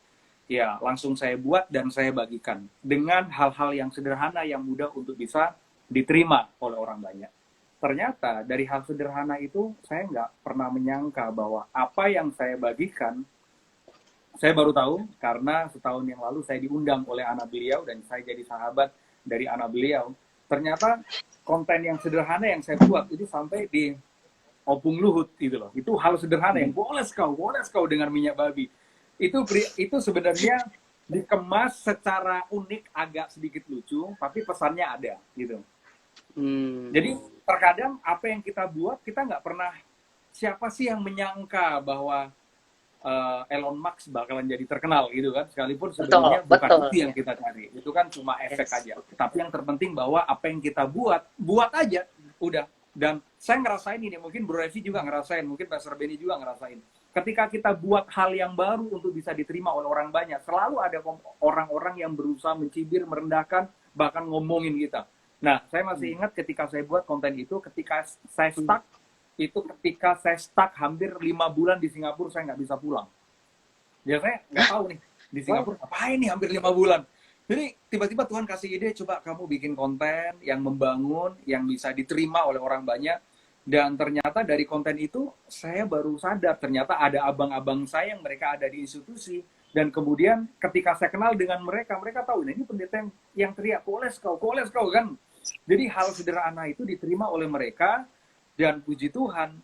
ya langsung saya buat dan saya bagikan dengan hal-hal yang sederhana yang mudah untuk bisa diterima oleh orang banyak. Ternyata dari hal sederhana itu saya nggak pernah menyangka bahwa apa yang saya bagikan, saya baru tahu karena setahun yang lalu saya diundang oleh anak beliau dan saya jadi sahabat dari anak beliau. Ternyata konten yang sederhana yang saya buat itu sampai di Opung Luhut gitu loh. Itu hal sederhana yang boleh kau dengan minyak babi. Itu sebenarnya dikemas secara unik, agak sedikit lucu, tapi pesannya ada gitu. Jadi terkadang apa yang kita buat, kita nggak pernah, siapa sih yang menyangka bahwa Elon Musk bakalan jadi terkenal gitu kan, sekalipun sebenarnya bukan itu yang kita cari, itu kan cuma efek aja. Tapi yang terpenting bahwa apa yang kita buat aja udah. Dan saya ngerasain ini, mungkin Bro Revi juga ngerasain, mungkin Pastor Benny juga ngerasain, ketika kita buat hal yang baru untuk bisa diterima oleh orang banyak, selalu ada orang-orang yang berusaha mencibir, merendahkan, bahkan ngomongin kita. Nah, saya masih ingat ketika saya buat konten itu, ketika saya stuck hampir 5 bulan di Singapura, saya nggak bisa pulang. Ya saya nggak tahu nih, di Singapura ngapain nih hampir 5 bulan. Jadi tiba-tiba Tuhan kasih ide, coba kamu bikin konten yang membangun, yang bisa diterima oleh orang banyak. Dan ternyata dari konten itu, saya baru sadar, ternyata ada abang-abang saya yang mereka ada di institusi. Dan kemudian ketika saya kenal dengan mereka, mereka tahu, nah ini pendeta yang teriak, koles kau kan. Jadi hal sederhana itu diterima oleh mereka, dan puji Tuhan,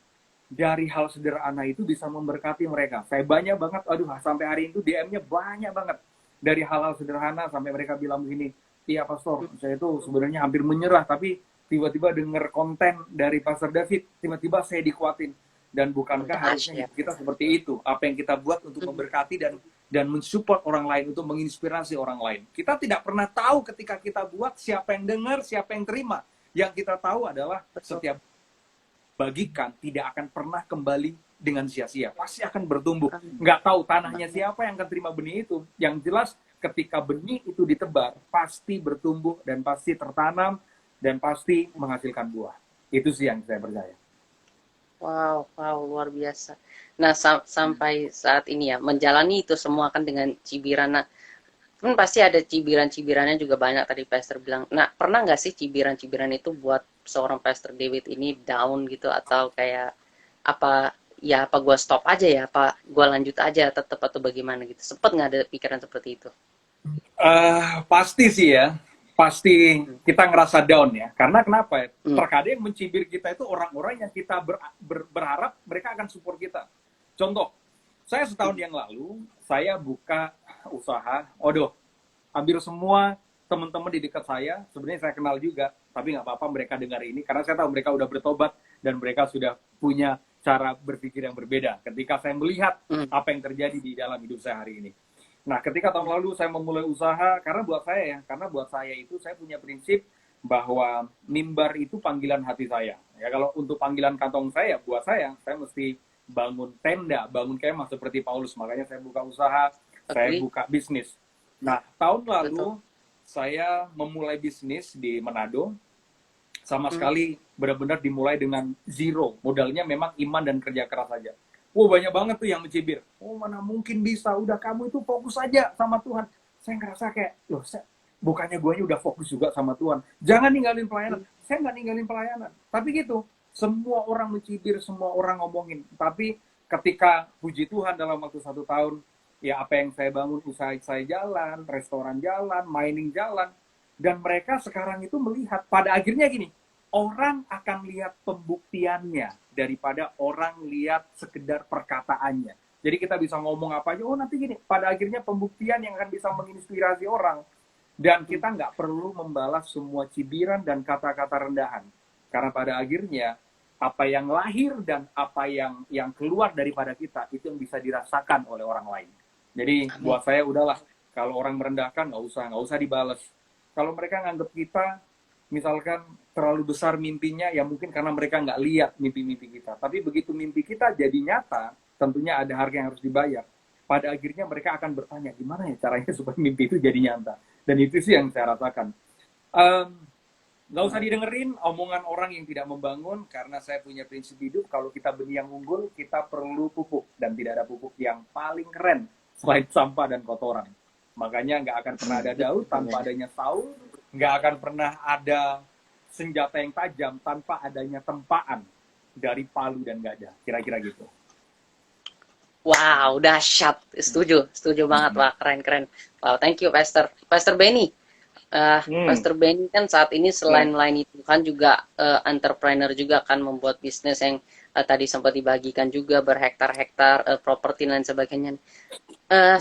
dari hal sederhana itu bisa memberkati mereka. Saya banyak banget, sampai hari itu DM-nya banyak banget. Dari hal-hal sederhana sampai mereka bilang begini, iya Pastor, saya itu sebenarnya hampir menyerah, tapi tiba-tiba dengar konten dari Pastor David, tiba-tiba saya dikuatin. Dan bukankah harusnya kita seperti itu? Apa yang kita buat untuk memberkati dan mensupport orang lain, untuk menginspirasi orang lain. Kita tidak pernah tahu ketika kita buat siapa yang dengar, siapa yang terima. Yang kita tahu adalah setiap bagikan tidak akan pernah kembali dengan sia-sia, pasti akan bertumbuh. Nggak tahu tanahnya siapa yang akan terima benih itu. Yang jelas ketika benih itu ditebar, pasti bertumbuh dan pasti tertanam dan pasti menghasilkan buah. Itu sih yang saya percaya. Wow, luar biasa. Nah, sampai saat ini ya, menjalani itu semua kan dengan cibiran. Nah, kan pasti ada cibiran-cibirannya juga banyak tadi Pastor bilang. Nah, pernah nggak sih cibiran-cibiran itu buat seorang Pastor David ini down gitu, atau kayak apa gue stop aja ya, apa gue lanjut aja tetap, atau bagaimana gitu? Sempet nggak ada pikiran seperti itu? Pasti sih ya, pasti kita ngerasa down ya. Karena kenapa ya? Terkadang yang mencibir kita itu orang-orang yang kita berharap mereka akan support kita. Contoh, saya setahun yang lalu, saya buka usaha, hampir semua teman-teman di dekat saya, sebenarnya saya kenal juga, tapi nggak apa-apa mereka dengar ini, karena saya tahu mereka udah bertobat, dan mereka sudah punya cara berpikir yang berbeda ketika saya melihat apa yang terjadi di dalam hidup saya hari ini. Nah, ketika tahun lalu saya memulai usaha, karena buat saya itu saya punya prinsip bahwa mimbar itu panggilan hati saya. Ya kalau untuk panggilan kantong saya, buat saya mesti bangun tenda, bangun kemah seperti Paulus. Makanya saya buka usaha, saya Agree. buka bisnis. Nah, tahun lalu Betul. saya memulai bisnis di Manado, sama Hmm. sekali benar-benar dimulai dengan zero. Modalnya memang iman dan kerja keras saja. Wah, banyak banget tuh yang mencibir. Oh, mana mungkin bisa, udah kamu itu fokus aja sama Tuhan. Saya ngerasa kayak, loh, bukannya gue udah fokus juga sama Tuhan. Jangan ninggalin pelayanan. Saya nggak ninggalin pelayanan. Tapi gitu, semua orang mencibir, semua orang ngomongin. Tapi ketika puji Tuhan dalam waktu 1 tahun, ya apa yang saya bangun, usaha saya jalan, restoran jalan, mining jalan, dan mereka sekarang itu melihat, pada akhirnya gini, orang akan lihat pembuktiannya daripada orang lihat sekedar perkataannya. Jadi kita bisa ngomong apa aja, oh nanti gini, pada akhirnya pembuktian yang akan bisa menginspirasi orang. Dan kita nggak perlu membalas semua cibiran dan kata-kata rendahan. Karena pada akhirnya, apa yang lahir dan apa yang keluar daripada kita, itu yang bisa dirasakan oleh orang lain. Jadi buat saya udahlah, kalau orang merendahkan nggak usah dibalas. Kalau mereka nganggap kita, misalkan terlalu besar mimpinya, ya mungkin karena mereka nggak lihat mimpi-mimpi kita. Tapi begitu mimpi kita jadi nyata, tentunya ada harga yang harus dibayar. Pada akhirnya mereka akan bertanya, gimana ya caranya supaya mimpi itu jadi nyata. Dan itu sih yang saya rasakan. Nggak usah didengerin omongan orang yang tidak membangun, karena saya punya prinsip hidup, kalau kita benih yang unggul, kita perlu pupuk. Dan tidak ada pupuk yang paling keren selain sampah dan kotoran. Makanya nggak akan pernah ada Daud tanpa adanya Saul, nggak akan pernah ada senjata yang tajam tanpa adanya tempaan dari palu dan gajah. Kira-kira gitu. Wow, dahsyat. Setuju banget. Wah, keren. Wow, thank you, Pastor. Pastor Benny. Pastor Benny kan saat ini selain melayani Tuhan juga entrepreneur juga, kan membuat bisnis yang tadi sempat dibagikan juga, berhektar-hektar properti dan sebagainya.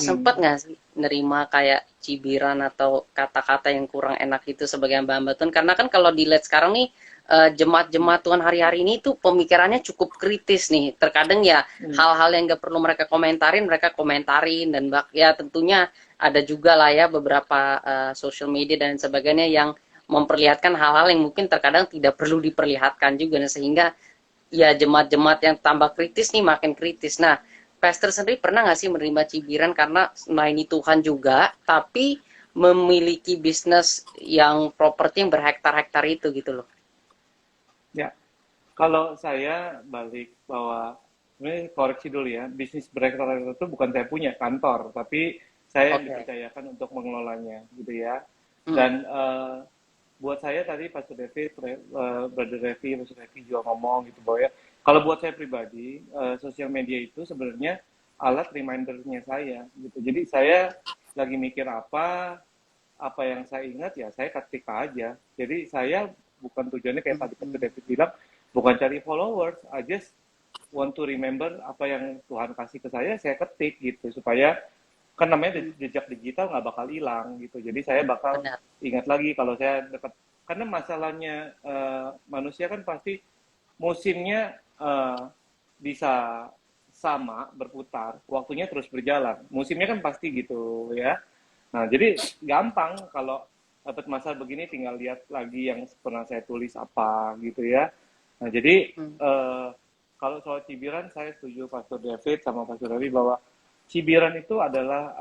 Sempat nggak sih nerima kayak cibiran atau kata-kata yang kurang enak itu sebagai hamba-hamba Tuhan? Karena kan kalau dilihat sekarang nih, jemaat-jemaat Tuhan hari-hari ini tuh pemikirannya cukup kritis nih. Terkadang ya hal-hal yang nggak perlu mereka komentarin, dan ya tentunya ada juga lah ya beberapa social media dan sebagainya yang memperlihatkan hal-hal yang mungkin terkadang tidak perlu diperlihatkan juga. Nah, sehingga ya jemaat-jemaat yang tambah kritis nih makin kritis. Nah, Pastor sendiri pernah nggak sih menerima cibiran karena melayani Tuhan juga, tapi memiliki bisnis yang properti yang berhektar-hektar itu gitu loh? Ya, kalau saya balik bahwa ini koreksi dulu ya, bisnis berhektar-hektar itu bukan saya punya kantor, tapi saya yang dipercayakan untuk mengelolanya, gitu ya. Dan buat saya tadi Pastor David, Brother Revi, Pastor Revi juga ngomong gitu bahwa ya, kalau buat saya pribadi, sosial media itu sebenarnya alat remindernya saya, gitu. Jadi saya lagi mikir apa yang saya ingat ya saya ketik aja. Jadi saya bukan tujuannya kayak tadi Pastor David bilang, bukan cari followers, I just want to remember apa yang Tuhan kasih ke saya ketik gitu, supaya kan namanya jejak digital nggak bakal hilang gitu. Jadi saya bakal ingat lagi kalau saya dekat, karena masalahnya manusia kan pasti musimnya bisa sama berputar, waktunya terus berjalan, musimnya kan pasti gitu ya. Nah jadi gampang kalau dapat masalah begini tinggal lihat lagi yang pernah saya tulis apa gitu ya. Nah jadi kalau soal cibiran saya setuju Pastor David sama Pastor Ravi bahwa cibiran itu adalah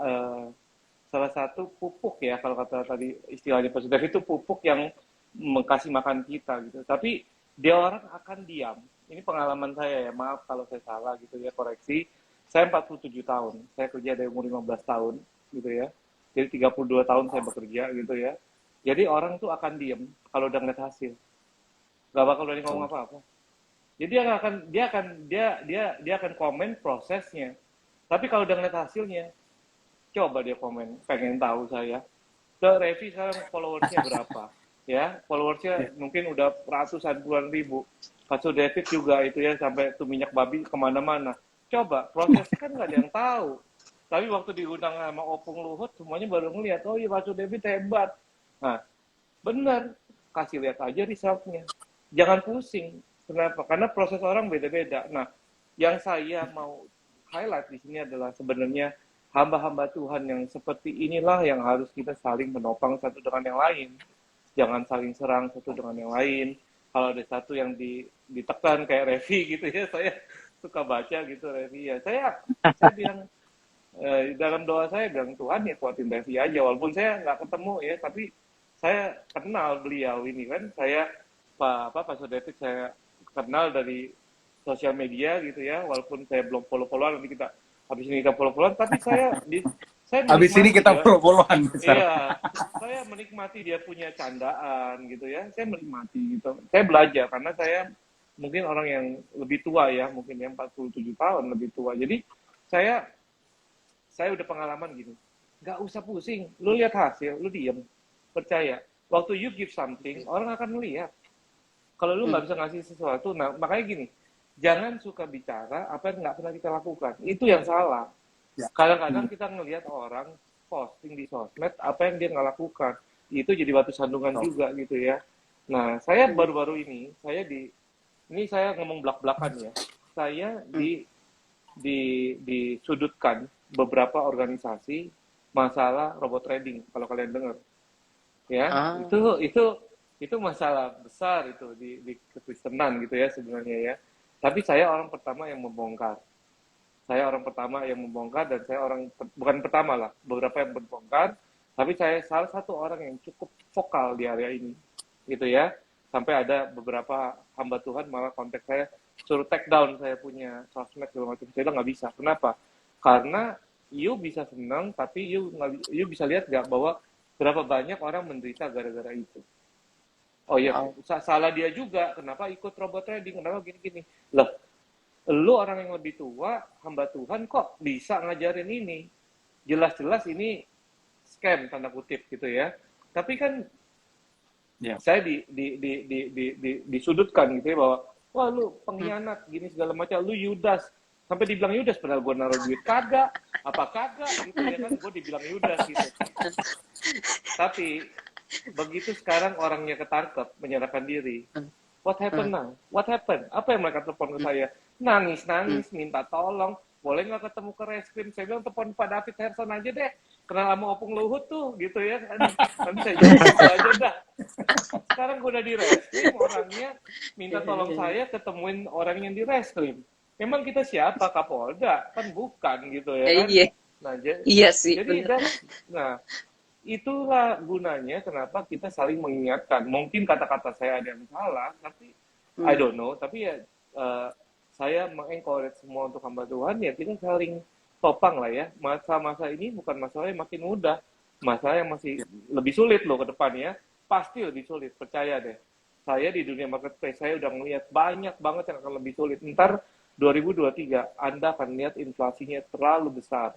salah satu pupuk ya, kalau kata tadi istilahnya Pastor David, itu pupuk yang kasih makan kita gitu. Tapi dia orang akan diam. Ini pengalaman saya ya, maaf kalau saya salah gitu ya, koreksi. Saya 47 tahun, saya kerja dari umur 15 tahun gitu ya. Jadi 32 tahun saya bekerja gitu ya. Jadi orang tuh akan diem kalau udah ngeliat hasil. Gak bakal berani ngomong apa-apa. Jadi dia akan komen prosesnya. Tapi kalau udah ngeliat hasilnya, coba dia komen, pengen tahu saya. Ke Revi sekarang followersnya berapa? Ya, followersnya mungkin udah ratusan puluhan ribu. Pastor David juga itu ya, sampai tuh minyak babi kemana-mana. Coba, prosesnya kan nggak ada yang tahu. Tapi waktu diundang sama Opung Luhut, semuanya baru ngeliat, oh iya Pastor David hebat. Nah, benar, kasih lihat aja resultnya. Jangan pusing. Kenapa? Karena proses orang beda-beda. Nah, yang saya mau highlight di sini adalah sebenarnya hamba-hamba Tuhan yang seperti inilah yang harus kita saling menopang satu dengan yang lain. jangan saling serang satu dengan yang lain. Kalau ada satu yang ditekan kayak Revi gitu ya, saya suka baca gitu Revi ya. Saya bilang dalam doa saya bilang Tuhan ya kuatin Revi aja, walaupun saya nggak ketemu ya, tapi saya kenal beliau ini kan, saya Pastor David saya kenal dari sosial media gitu ya, walaupun saya belum follow-followan, nanti kita habis ini kita follow-followan, tapi saya Habis ini menikmati kita ya. follow-followan. Iya, saya menikmati dia punya candaan gitu ya, saya menikmati gitu. Saya belajar karena saya mungkin orang yang lebih tua ya, mungkin yang 47 tahun lebih tua. Jadi saya udah pengalaman gini, nggak usah pusing, lu lihat hasil, lu diem, percaya. Waktu you give something, orang akan melihat. Kalau lu nggak bisa ngasih sesuatu, nah makanya gini, jangan suka bicara apa yang nggak pernah kita lakukan. Itu yang salah. Ya. Kadang-kadang kita ngelihat orang posting di sosmed apa yang dia nggak lakukan. Itu jadi batu sandungan juga gitu ya. Nah, saya baru-baru ini, ini saya ngomong belak-belakan ya. Saya disudutkan beberapa organisasi masalah robot trading kalau kalian dengar ya. Itu masalah besar itu di kekristenan gitu ya sebenarnya ya, tapi saya orang pertama yang membongkar dan saya bukan pertama lah, beberapa yang membongkar, tapi saya salah satu orang yang cukup vokal di area ini gitu ya, sampai ada beberapa hamba Tuhan malah kontak saya suruh take down saya punya sosmed segala macam. Saya bilang nggak bisa. Kenapa? Karena you bisa senang, tapi you bisa lihat nggak bahwa berapa banyak orang menderita gara-gara itu. Oh iya, salah dia juga. Kenapa ikut robot trading? Kenapa gini-gini? Loh, lu orang yang lebih tua, hamba Tuhan kok bisa ngajarin ini? Jelas-jelas ini scam tanda kutip gitu ya. Tapi kan saya disudutkan gitu ya, bahwa wah lu pengkhianat gini segala macam, lu Yudas, sampai dibilang Yudas, padahal gue naruh duit kagak gitu ya kan, gue dibilang Yudas gitu. Tapi begitu sekarang orangnya ketangkep menyerahkan diri, what happened now? What happened? Apa yang mereka telepon ke saya? Nangis minta tolong, boleh nggak ketemu ke reskrim? Saya bilang telepon Pak David Herson aja deh, kenal sama Opung Luhut tuh gitu ya kan. Nanti saya jawab aja dah. Sekarang gue udah di reskrim, orangnya minta tolong saya ketemuin orang yang di reskrim. Memang kita siapa, Kapolda? Kan bukan gitu ya kan. Iya. Nah, Iya sih. jadi itulah gunanya kenapa kita saling mengingatkan. Mungkin kata-kata saya ada yang salah, tapi I don't know. Tapi ya saya mengencourage semua untuk hamba Tuhan, ya kita saling topang lah ya. Masa-masa ini bukan masalah yang makin mudah, masalah yang masih lebih sulit loh ke depannya. Pasti lebih sulit, percaya deh. Saya di dunia marketplace, saya udah melihat banyak banget yang akan lebih sulit. Ntar 2023, Anda akan lihat inflasinya terlalu besar.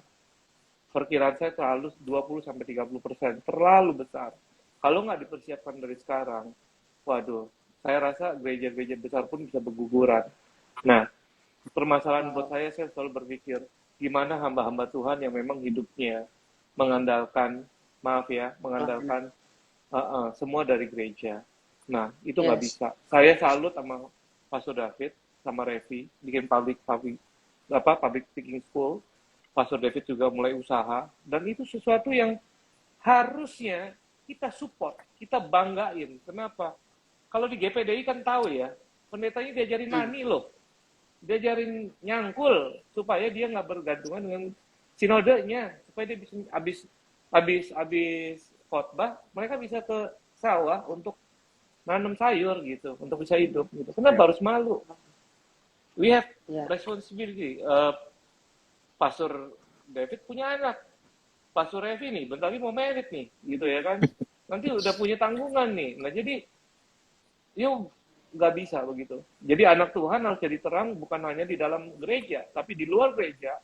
Perkiraan saya terlalu 20-30%, terlalu besar. Kalau nggak dipersiapkan dari sekarang, waduh, saya rasa gereja-gereja besar pun bisa berguguran. Nah, permasalahan buat saya selalu berpikir, gimana hamba-hamba Tuhan yang memang hidupnya mengandalkan semua dari gereja. Nah, itu nggak bisa. Saya salut sama Pastor David, sama Revi, bikin public speaking school. Pastor David juga mulai usaha, dan itu sesuatu yang harusnya kita support, kita banggain. Kenapa? Kalau di GPDI kan tahu ya, pendetanya diajarin nani loh, diajarin nyangkul, supaya dia nggak bergantungan dengan sinodenya, supaya dia bisa habis khotbah, mereka bisa ke sawah untuk nanam sayur gitu, untuk bisa hidup gitu. Kenapa harus malu? We have responsibility. Pastor David punya anak, Pastor Revi nih, bentar lagi mau merit nih, gitu ya kan? Nanti udah punya tanggungan nih. Nah jadi, yuk nggak bisa begitu. Jadi anak Tuhan harus jadi terang bukan hanya di dalam gereja, tapi di luar gereja.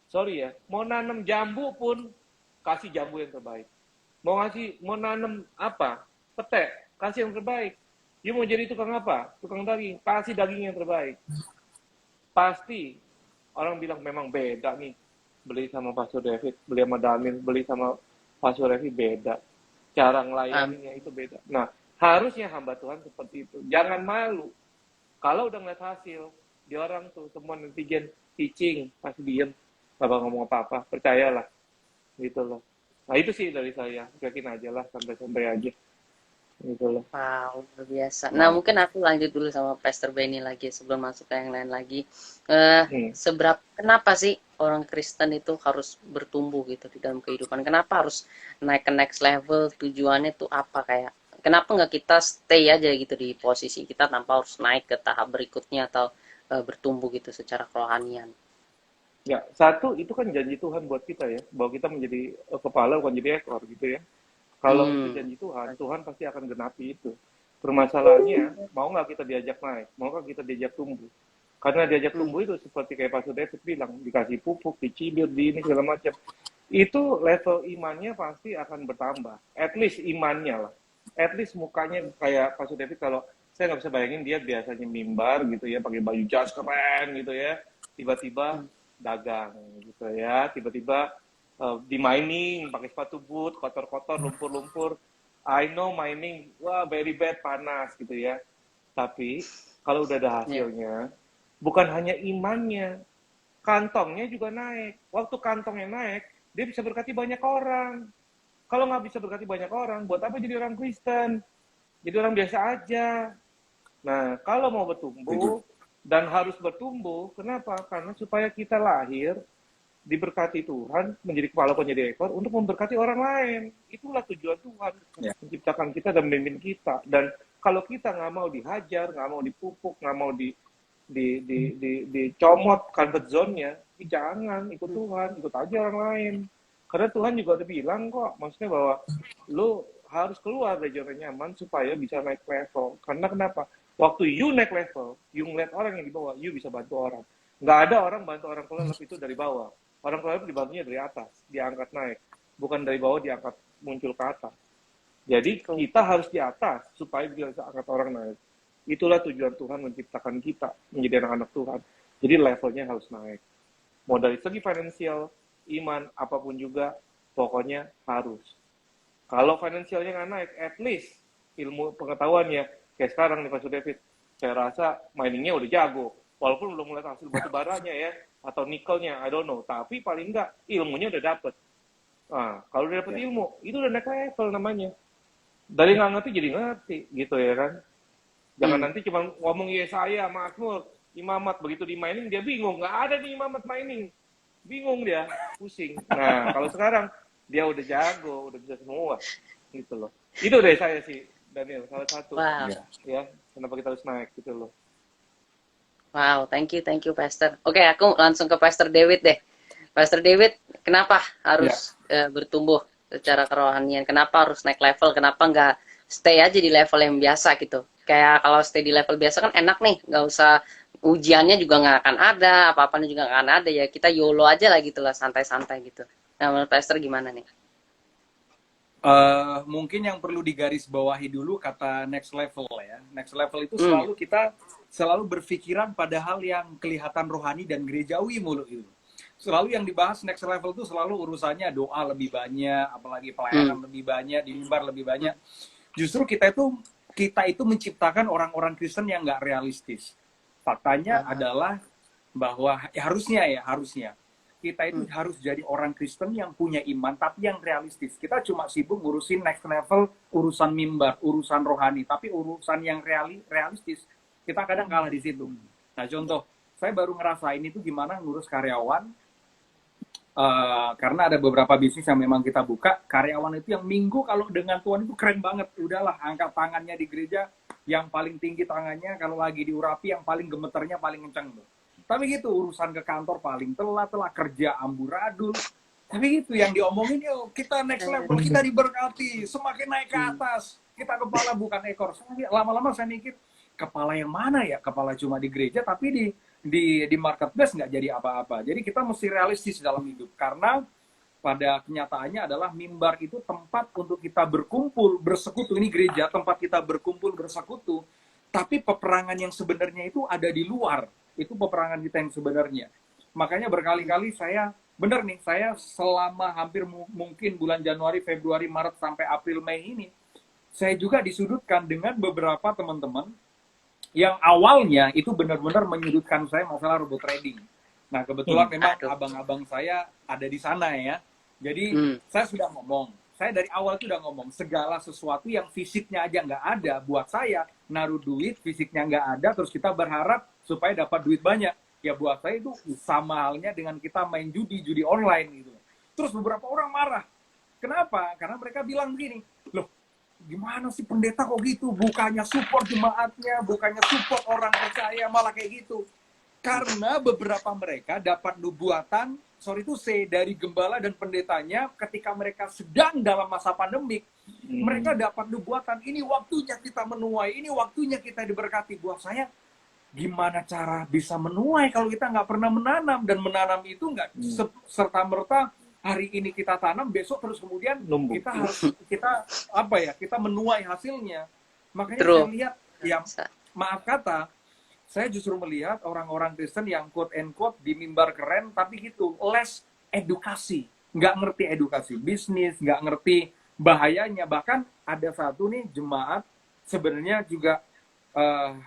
Sorry ya, mau nanam jambu pun kasih jambu yang terbaik. Mau nanam apa? Pete, kasih yang terbaik. You mau jadi tukang apa? Tukang daging, kasih daging yang terbaik. Pasti orang bilang memang beda nih, beli sama Pastor David, beli sama Damir, beli sama Pastor Revi beda. Cara ngelayaninnya itu beda. Nah, harusnya hamba Tuhan seperti itu. Jangan malu. Kalau udah ngeliat hasil, di orang tuh semua netizen teaching, pasti diem, gak bakal ngomong apa-apa, percayalah. Gitu loh. Nah, itu sih dari saya. Yakin aja lah, santai-santai aja. gitu loh. Wow, luar biasa. Nah, mungkin aku lanjut dulu sama Pastor Benny lagi sebelum masuk ke yang lain lagi. Kenapa sih orang Kristen itu harus bertumbuh gitu di dalam kehidupan? Kenapa harus naik ke next level? Tujuannya tuh apa kayak? Kenapa nggak kita stay aja gitu di posisi kita tanpa harus naik ke tahap berikutnya atau bertumbuh gitu secara kerohanian? Ya, satu itu kan janji Tuhan buat kita ya, bahwa kita menjadi kepala bukan jadi ekor gitu ya. Kalau itu janji Tuhan, Tuhan pasti akan genapi itu. Permasalahannya, mau nggak kita diajak naik? Mau nggak kita diajak tumbuh? Karena diajak tumbuh itu seperti kayak Pastor David bilang, dikasih pupuk, dicibir, di ini segala macam. Itu level imannya pasti akan bertambah. At least imannya lah. At least mukanya kayak Pastor David, kalau saya nggak bisa bayangin dia biasanya mimbar gitu ya, pakai baju jas keren gitu ya. Tiba-tiba dagang gitu ya, tiba-tiba di mining pakai sepatu boot kotor-kotor lumpur-lumpur. I know mining wah very bad, panas gitu ya, tapi kalau udah ada hasilnya bukan hanya imannya, kantongnya juga naik. Waktu kantongnya naik dia bisa berkati banyak orang. Kalau nggak bisa berkati banyak orang, buat apa jadi orang Kristen? Jadi orang biasa aja. Nah, kalau mau bertumbuh dan harus bertumbuh, kenapa? Karena supaya kita lahir diberkati Tuhan, menjadi kepala bukan jadi ekor, untuk memberkati orang lain. Itulah tujuan Tuhan, menciptakan kita dan memimpin kita. Dan kalau kita nggak mau dihajar, nggak mau dipupuk, nggak mau dicomot comfort zone-nya, jangan ikut Tuhan, ikut aja orang lain. Karena Tuhan juga udah bilang kok, maksudnya bahwa lu harus keluar dari zona nyaman supaya bisa naik level. Karena kenapa? Waktu you naik level, you ngeliat orang yang di bawah, you bisa bantu orang. Nggak ada orang bantu orang kelelep itu dari bawah. Orang kelelep dibantunya dari atas, diangkat naik. Bukan dari bawah diangkat muncul ke atas. Jadi kita harus di atas supaya bisa angkat orang naik. Itulah tujuan Tuhan menciptakan kita menjadi anak-anak Tuhan. Jadi levelnya harus naik. Mau dari segi finansial, iman, apapun juga, pokoknya harus. Kalau finansialnya nggak naik, at least ilmu pengetahuannya, kayak sekarang nih Pak David, saya rasa miningnya udah jago. Walaupun belum melihat hasil batu baranya ya, atau nikelnya, I don't know. Tapi paling nggak ilmunya udah dapet. Nah, kalau udah dapet ilmu, itu udah naik level namanya. Dari nggak ngerti jadi ngerti, gitu ya kan. Jangan nanti cuma ngomong Yesaya, Mazmur, Imamat, begitu di mining dia bingung. Nggak ada nih Imamat mining. Bingung dia, pusing. Nah, kalau sekarang dia udah jago, udah bisa semua. Gitu loh. Itu dari saya sih, Daniel, salah satu. Wow. Ya, kenapa kita harus naik gitu loh. Wow, thank you, Pastor. Oke, aku langsung ke Pastor David deh. Pastor David, kenapa harus bertumbuh secara kerohanian? Kenapa harus naik level? Kenapa nggak stay aja di level yang biasa gitu? Kayak kalau stay di level biasa kan enak nih, nggak usah ujiannya juga nggak akan ada, apa-apanya juga nggak akan ada ya. Kita YOLO aja lah gitu lah, santai-santai gitu. Nah, menurut Pastor gimana nih? Mungkin yang perlu digarisbawahi dulu kata next level ya. Next level itu selalu kita selalu berpikiran pada hal yang kelihatan rohani dan gerejawi mulu itu. Selalu yang dibahas next level itu selalu urusannya doa lebih banyak, apalagi pelayanan lebih banyak, di mimbar lebih banyak. Justru kita itu menciptakan orang-orang Kristen yang nggak realistis. Faktanya adalah bahwa harusnya kita itu harus jadi orang Kristen yang punya iman, tapi yang realistis. Kita cuma sibuk ngurusin next level, urusan mimbar, urusan rohani. Tapi urusan yang realistis, kita kadang kalah di situ. Nah contoh, saya baru ngerasain itu gimana ngurus karyawan. Karena ada beberapa bisnis yang memang kita buka, karyawan itu yang minggu kalau dengan Tuhan itu keren banget. Udahlah, angkat tangannya di gereja, yang paling tinggi tangannya, kalau lagi diurapi, yang paling gemeternya paling kenceng tuh. Tapi gitu, urusan ke kantor paling telat kerja amburadul. Tapi gitu, yang diomongin, yuk kita next level, kita diberkati, semakin naik ke atas. Kita kepala bukan ekor. Lama-lama saya mikir, kepala yang mana ya? Kepala cuma di gereja, tapi di marketplace nggak jadi apa-apa. Jadi kita mesti realistis dalam hidup. Karena pada kenyataannya adalah mimbar itu tempat untuk kita berkumpul, bersekutu. Ini gereja, tempat kita berkumpul, bersekutu. Tapi peperangan yang sebenarnya itu ada di luar. Itu peperangan kita yang sebenarnya. Makanya berkali-kali saya selama hampir mungkin bulan Januari, Februari, Maret, sampai April, Mei ini, saya juga disudutkan dengan beberapa teman-teman yang awalnya itu benar-benar menyudutkan saya masalah robot trading. Nah, kebetulan memang abang-abang saya ada di sana ya. Jadi saya sudah ngomong, saya dari awal tuh udah ngomong, segala sesuatu yang fisiknya aja nggak ada, buat saya, naruh duit, fisiknya nggak ada, terus kita berharap supaya dapat duit banyak. Ya buat saya itu sama halnya dengan kita main judi online gitu. Terus beberapa orang marah. Kenapa? Karena mereka bilang begini, loh gimana sih pendeta kok gitu? Bukannya support jemaatnya, bukannya support orang percaya, malah kayak gitu. Karena beberapa mereka dapat nubuatan, sorry itu dari gembala dan pendetanya ketika mereka sedang dalam masa pandemik, mereka dapat nubuatan, ini waktunya kita menuai, ini waktunya kita diberkati. Buat saya, gimana cara bisa menuai kalau kita nggak pernah menanam, dan menanam itu nggak serta-merta hari ini kita tanam, besok terus kemudian Numbuk. kita menuai hasilnya. Makanya True. saya lihat, ya maaf kata, saya justru melihat orang-orang Kristen yang quote and quote di mimbar keren, tapi gitu, less edukasi. Nggak ngerti edukasi bisnis, nggak ngerti bahayanya. Bahkan ada satu nih jemaat, sebenarnya juga,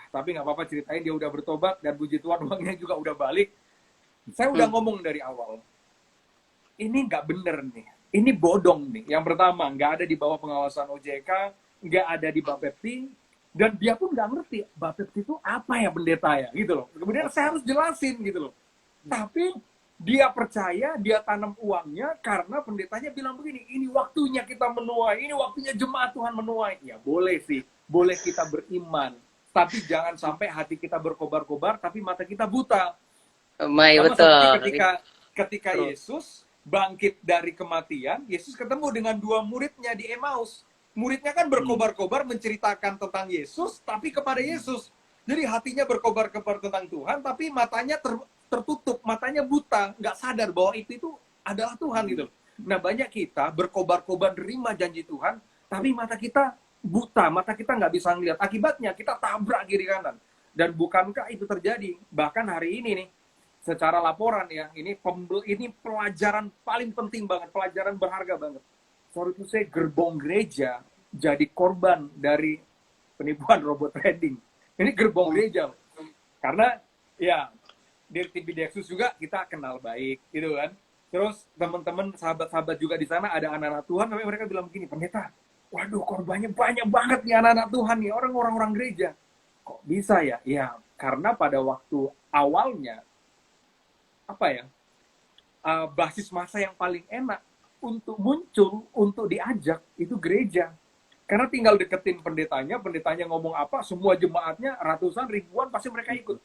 tapi nggak apa-apa ceritain, dia udah bertobat, dan puji Tuhan uangnya juga udah balik. Saya udah ngomong dari awal, ini nggak bener nih, ini bodong nih. Yang pertama, nggak ada di bawah pengawasan OJK, nggak ada di Bapepti, dan dia pun nggak ngerti Bapepti itu apa ya pendeta ya, gitu loh. Kemudian saya harus jelasin gitu loh. Tapi dia percaya, dia tanam uangnya karena pendetanya bilang begini, ini waktunya kita menuai, ini waktunya jemaat Tuhan menuai. Ya boleh sih, boleh kita beriman, tapi jangan sampai hati kita berkobar-kobar, tapi mata kita buta. Mai, Sama betul. seperti ketika Yesus bangkit dari kematian, Yesus ketemu dengan dua muridnya di Emmaus. Muridnya kan berkobar-kobar menceritakan tentang Yesus, tapi kepada Yesus. Jadi hatinya berkobar-kobar tentang Tuhan, tapi matanya tertutup, matanya buta, nggak sadar bahwa itu adalah Tuhan gitu. Nah banyak kita berkobar-kobar nerima janji Tuhan, tapi mata kita buta, mata kita nggak bisa ngeliat. Akibatnya kita tabrak kiri kanan. Dan bukankah itu terjadi? Bahkan hari ini nih, secara laporan ya, ini pelajaran paling penting banget, pelajaran berharga banget. Sorry to say, gerbong gereja jadi korban dari penipuan robot trading. Ini gerbong gereja. Karena ya, di TV Dexus juga kita kenal baik, gitu kan. Terus teman-teman, sahabat-sahabat juga di sana ada anak-anak Tuhan, tapi mereka bilang begini, pendeta, waduh korbannya banyak banget nih anak-anak Tuhan nih, orang-orang gereja. Kok bisa ya? Ya, karena pada waktu awalnya, basis massa yang paling enak untuk muncul, untuk diajak, itu gereja. Karena tinggal deketin pendetanya ngomong apa, semua jemaatnya, ratusan, ribuan, pasti mereka ikut.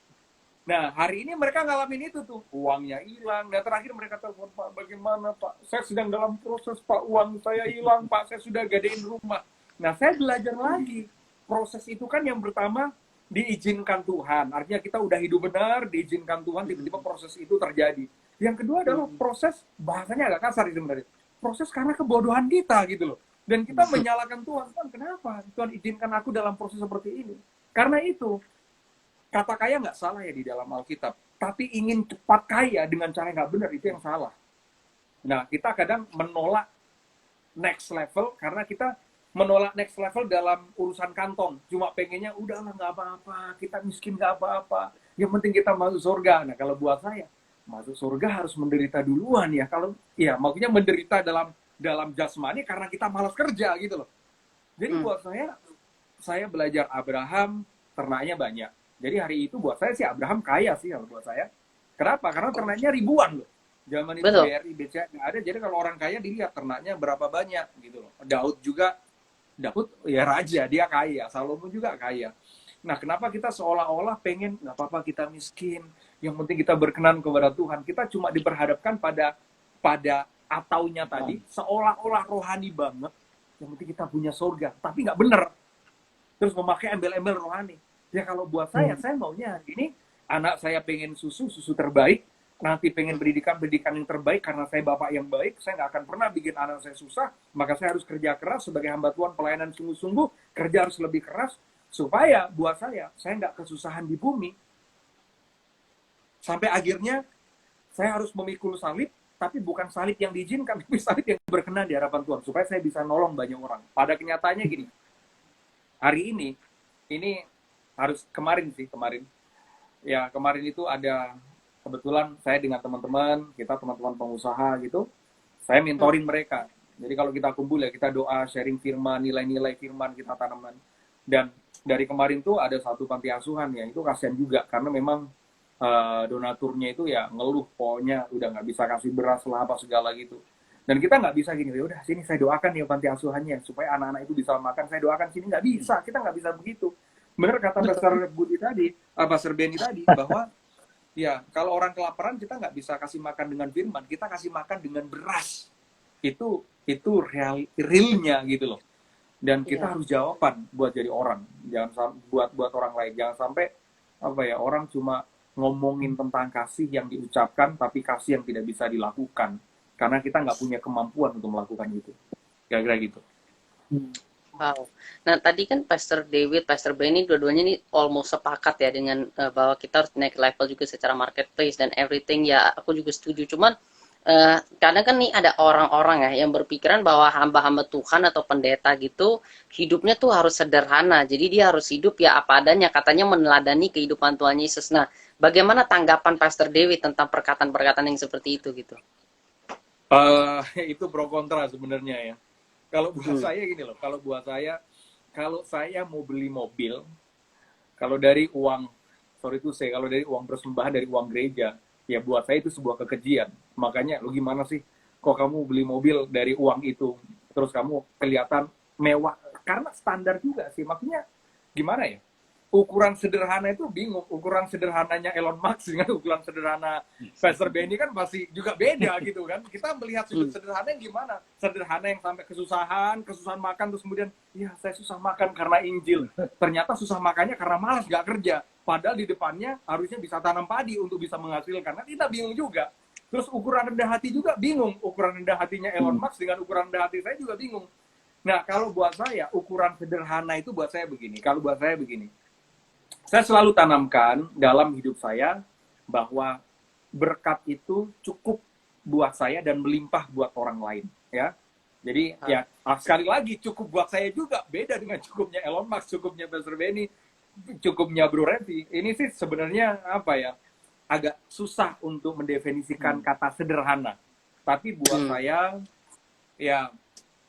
Nah, hari ini mereka ngalamin itu tuh. Uangnya hilang, dan terakhir mereka telepon, Pak, bagaimana Pak? Saya sedang dalam proses, Pak, uang saya hilang, Pak, saya sudah gadein rumah. Nah, saya belajar lagi. Proses itu kan yang pertama, diizinkan Tuhan. Artinya kita udah hidup benar, diizinkan Tuhan, tiba-tiba proses itu terjadi. Yang kedua adalah proses, bahasanya agak kasar sebenarnya. Proses karena kebodohan kita gitu loh. Dan kita menyalahkan Tuhan. Tuhan, kenapa Tuhan izinkan aku dalam proses seperti ini? Karena itu, kata kaya nggak salah ya di dalam Alkitab. Tapi ingin cepat kaya dengan cara nggak benar, itu yang salah. Nah, kita kadang menolak next level karena kita menolak next level dalam urusan kantong. Cuma pengennya, udahlah nggak apa-apa, kita miskin nggak apa-apa. Yang penting kita masuk surga. Nah, kalau buat saya, masuk surga harus menderita duluan ya. Kalau ya maksudnya menderita dalam jasmani karena kita malas kerja gitu loh. Jadi buat saya belajar Abraham, ternaknya banyak. Jadi hari itu buat saya sih Abraham kaya sih kalau buat saya. Kenapa? Karena ternaknya ribuan loh. Zaman itu Betul. BRI, BCA nggak ada. Jadi kalau orang kaya dilihat ternaknya berapa banyak gitu loh. Daud ya raja, dia kaya. Salomo juga kaya. Nah, kenapa kita seolah-olah pengen, nggak apa-apa kita miskin, yang penting kita berkenan kepada Tuhan. Kita cuma diperhadapkan pada ataunya tadi, seolah-olah rohani banget, yang penting kita punya surga. Tapi nggak bener. Terus memakai embel-embel rohani. Ya kalau buat saya maunya hari ini, anak saya pengen susu terbaik, nanti pengen pendidikan yang terbaik, karena saya bapak yang baik, saya nggak akan pernah bikin anak saya susah, maka saya harus kerja keras sebagai hamba Tuhan, pelayanan sungguh-sungguh, kerja harus lebih keras, supaya buat saya nggak kesusahan di bumi. Sampai akhirnya, saya harus memikul salib, tapi bukan salib yang diizinkan, tapi salib yang berkenan di hadapan Tuhan, supaya saya bisa nolong banyak orang. Pada kenyataannya gini, hari ini harus kemarin itu ada, kebetulan saya dengan teman-teman, kita teman-teman pengusaha gitu, saya mentoring mereka. Jadi kalau kita kumpul ya kita doa, sharing firman, nilai-nilai firman kita tanamkan. Dan dari kemarin tuh ada satu panti asuhan ya, itu kasihan juga karena memang donaturnya itu ya ngeluh, pokoknya udah nggak bisa kasih beras lah apa segala gitu. Dan kita nggak bisa gini, ya udah sini saya doakan ya panti asuhannya supaya anak-anak itu bisa makan, saya doakan sini, nggak bisa, kita nggak bisa begitu. Bener kata Pastor Budi tadi, Pastor Benny tadi, bahwa ya kalau orang kelaparan kita nggak bisa kasih makan dengan firman, kita kasih makan dengan beras. Itu realnya gitu loh. Dan kita harus jawaban buat jadi orang, jangan buat orang lain, jangan sampai orang cuma ngomongin tentang kasih yang diucapkan tapi kasih yang tidak bisa dilakukan karena kita nggak punya kemampuan untuk melakukan itu, kira-kira gitu. Wow. Nah, tadi kan Pastor David, Pastor Benny, dua-duanya ini almost sepakat ya dengan bahwa kita harus naik level juga secara marketplace dan everything. Ya, aku juga setuju. Cuman kadang kan nih ada orang-orang ya yang berpikiran bahwa hamba-hamba Tuhan atau pendeta gitu hidupnya tuh harus sederhana. Jadi dia harus hidup ya apa adanya, katanya meneladani kehidupan Tuhan Yesus. Nah, bagaimana tanggapan Pastor David tentang perkataan-perkataan yang seperti itu gitu? Itu pro kontra sebenarnya ya. Kalau buat saya gini loh, kalau saya mau beli mobil, kalau dari uang, kalau dari uang persembahan dari uang gereja, ya buat saya itu sebuah kekejian. Makanya lu gimana sih, kok kamu beli mobil dari uang itu, terus kamu kelihatan mewah, karena standar juga sih, makanya gimana ya, ukuran sederhana itu bingung, ukuran sederhananya Elon Musk dengan ukuran sederhana Pastor Benny kan pasti juga beda gitu kan. Kita melihat sudut sederhana yang gimana, sederhana yang sampai kesusahan makan, terus kemudian ya saya susah makan karena Injil, ternyata susah makannya karena malas gak kerja, padahal di depannya harusnya bisa tanam padi untuk bisa menghasilkan, karena kita bingung juga. Terus ukuran rendah hati juga bingung, ukuran rendah hatinya Elon Musk dengan ukuran rendah hati saya juga bingung. Nah, kalau buat saya ukuran sederhana itu buat saya begini, saya selalu tanamkan dalam hidup saya bahwa berkat itu cukup buat saya dan melimpah buat orang lain, ya. Jadi ya sekali lagi cukup buat saya juga beda dengan cukupnya Elon Musk, cukupnya Pastor Benny, cukupnya Bro Revi. Ini sih sebenarnya agak susah untuk mendefinisikan kata sederhana. Tapi buat saya ya